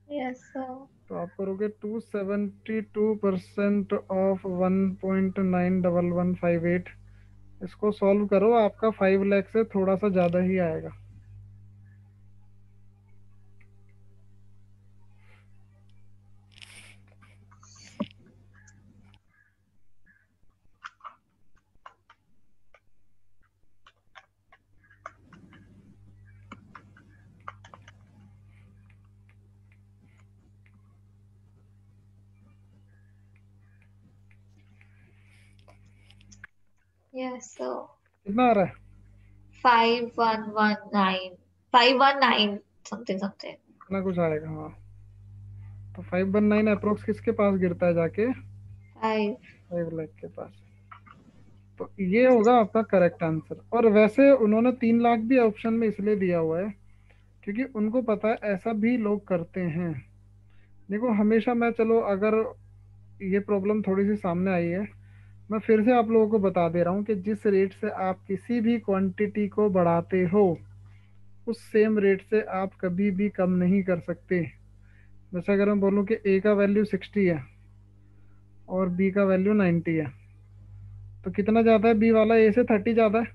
Yes sir. तो आप करोगे 272% ऑफ 1.91158। इसको सॉल्व करो, आपका 5 लाख से थोड़ा सा ज़्यादा ही आएगा। Yes sir. कितना आ रहा है? 5119 519 समथिंग समथिंग। इतना कुछ आएगा, हाँ। तो 519 अप्रोक्स किसके पास गिरता है जाके? 5। 5 लाख के पास। तो ये होगा आपका करेक्ट आंसर। और वैसे उन्होंने 3 लाख भी ऑप्शन में इसलिए दिया हुआ है क्योंकि उनको पता है ऐसा भी लोग करते हैं। देखो हमेशा मैं, चलो अगर ये प्रॉब्लम थोड़ी सी सामने आई है, मैं फिर से आप लोगों को बता दे रहा हूँ कि जिस रेट से आप किसी भी क्वांटिटी को बढ़ाते हो उस सेम रेट से आप कभी भी कम नहीं कर सकते। जैसे अगर मैं बोलूँ कि ए का वैल्यू 60 है और बी का वैल्यू 90 है, तो कितना ज़्यादा है बी वाला ए से? 30 ज़्यादा है।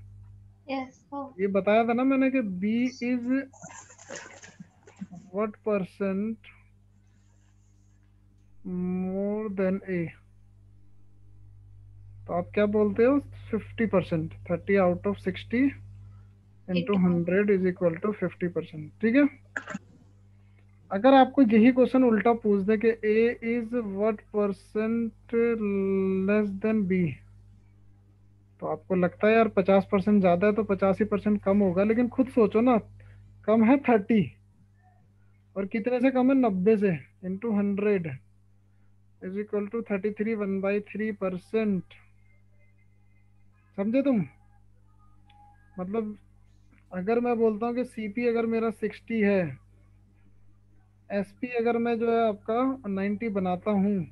Yes sir. ये बताया था ना मैंने कि B is what percent more than A. तो आप क्या बोलते हो? 50%। 30 out of 60 into 100 is equal to 50%। ठीक है। अगर आपको यही क्वेश्चन उल्टा पूछ दे कि A is what percent less than B, तो आपको लगता है यार 50% ज्यादा है तो 85% कम होगा, लेकिन खुद सोचो ना, कम है 30 और कितने से कम है? 90 से। Into 100 is equal to 33 1/3%। समझे तुम? मतलब अगर मैं बोलता हूँ कि सीपी अगर मेरा 60 है, एसपी अगर मैं जो है आपका 90 बनाता हूँ,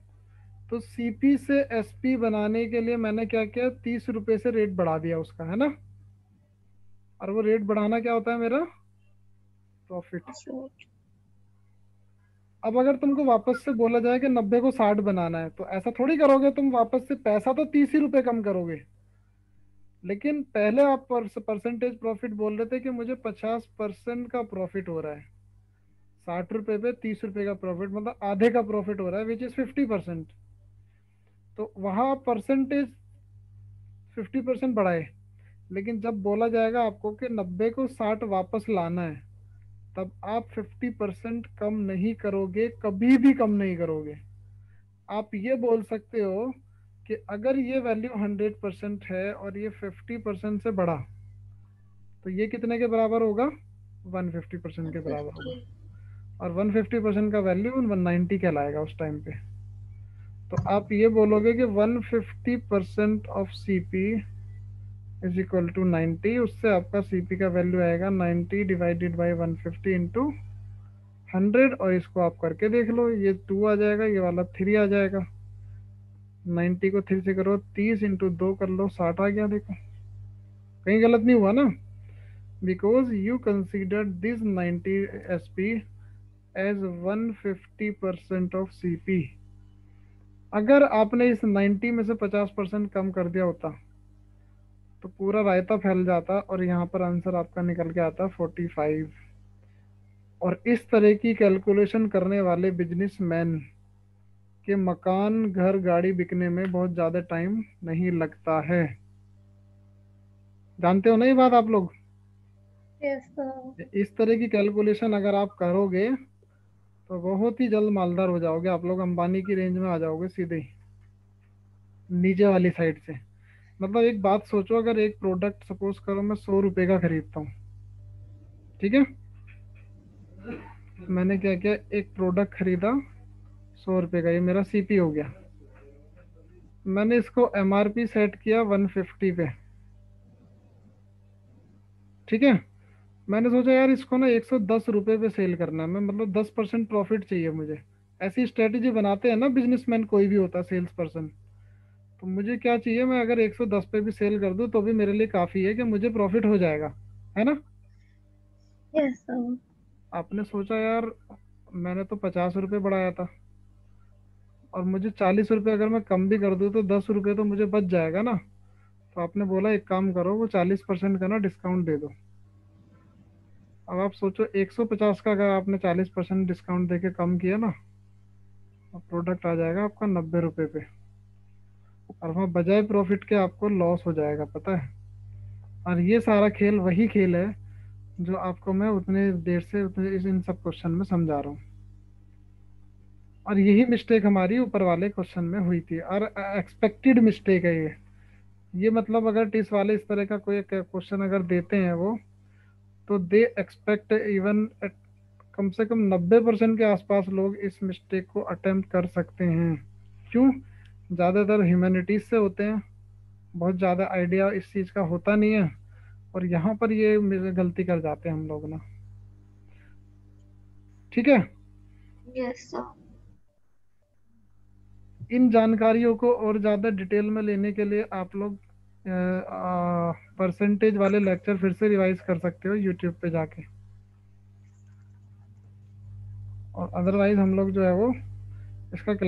तो सीपी से एसपी बनाने के लिए मैंने क्या किया? 30 रुपए से रेट बढ़ा दिया उसका, है ना? और वो रेट बढ़ाना क्या होता है मेरा? प्रॉफिट। अब अगर तुमको वापस से बोला जाए कि 90 को 60 बनाना है, तो ऐसा थोड़ी करोगे तुम, वापस से पैसा तो 30 ही रुपए कम करोगे। लेकिन पहले आप परसेंटेज प्रॉफिट बोल रहे थे कि मुझे 50% का प्रॉफिट हो रहा है। 60 रुपए पे 30 रुपए का प्रॉफिट, मतलब आधे का प्रॉफिट हो रहा है, विच इज 50%। तो वहां आप परसेंटेज 50% बढ़ाए। लेकिन जब बोला जाएगा आपको कि 90 को 60 वापस लाना है, तब आप 50% कम नहीं करोगे, कभी भी कम नहीं करोगे। आप ये बोल सकते हो कि अगर ये वैल्यू 100% है और ये 50% से बढ़ा, तो ये कितने के बराबर होगा? 150% के बराबर होगा। और 150% का वैल्यू 190 कहलाएगा उस टाइम पे। तो आप ये बोलोगे कि 150% of CP is equal to 90। उससे आपका सीपी का वैल्यू आएगा 90 डिवाइडेड बाई 150 इंटू 100। और इसको आप करके देख लो, ये 2 आ जाएगा, ये वाला 3 आ जाएगा। 90 को 3 से करो, 30 इंटू 2 कर लो, 60 आ गया। देखो कहीं गलत नहीं हुआ ना? Because you consider this 90 SP as 150% of CP. अगर आपने इस 90 में से 50% कम कर दिया होता तो पूरा रायता फैल जाता और यहाँ पर आंसर आपका निकल के आता 45। और इस तरह की कैलकुलेशन करने वाले बिजनेसमैन के मकान घर गाड़ी बिकने में बहुत ज़्यादा टाइम नहीं लगता है। जानते हो ना ये बात आप लोग? Yes sir. इस तरह की कैलकुलेशन अगर आप करोगे तो बहुत ही जल्द मालदार हो जाओगे आप लोग, अंबानी की रेंज में आ जाओगे सीधे ही नीचे वाली साइड से। मतलब एक बात सोचो, अगर एक प्रोडक्ट सपोज करो मैं 100 रुपए का खरीदता हूँ, ठीक है? मैंने क्या किया, एक प्रोडक्ट खरीदा 100 रुपए का, ये मेरा सीपी हो गया। मैंने इसको एमआरपी सेट किया 150 पे, ठीक है? मैंने सोचा यार इसको ना 110 रुपए पे सेल करना है, मैं मतलब 10% प्रॉफिट चाहिए मुझे। ऐसी स्ट्रेटेजी बनाते हैं ना बिजनेसमैन, कोई भी होता है सेल्स पर्सन। तो मुझे क्या चाहिए, मैं अगर 110 पे भी सेल कर दूं तो भी मेरे लिए काफ़ी है कि मुझे प्रॉफिट हो जाएगा, है ना? Yes sir. आपने सोचा यार मैंने तो 50 रुपये बढ़ाया था और मुझे 40 रुपये अगर मैं कम भी कर दूं तो 10 रुपये तो मुझे बच जाएगा ना। तो आपने बोला एक काम करो, वो 40% का ना डिस्काउंट दे दो। अब आप सोचो 150 का अगर आपने 40% डिस्काउंट देके कम किया ना, तो प्रोडक्ट आ जाएगा आपका 90 रुपये पे। और वहाँ बजाय प्रॉफिट के आपको लॉस हो जाएगा, पता है? और ये सारा खेल वही खेल है जो आपको मैं उतने देर से उतने इन सब क्वेश्चन में समझा रहा हूँ। और यही मिस्टेक हमारी ऊपर वाले क्वेश्चन में हुई थी, और एक्सपेक्टेड मिस्टेक है ये। ये मतलब अगर टीस वाले इस तरह का कोई क्वेश्चन अगर देते हैं वो, तो दे एक्सपेक्ट इवन कम से कम 90% के आसपास लोग इस मिस्टेक को अटेम्प्ट कर सकते हैं। क्यों? ज़्यादातर ह्यूमैनिटीज से होते हैं, बहुत ज़्यादा आइडिया इस चीज़ का होता नहीं है, और यहाँ पर ये गलती कर जाते हैं हम लोग ना। ठीक है। Yes sir. इन जानकारियों को और ज़्यादा डिटेल में लेने के लिए आप लोग परसेंटेज वाले लेक्चर फिर से रिवाइज कर सकते हो यूट्यूब पे जाके, और अदरवाइज हम लोग जो है वो इसका क्लास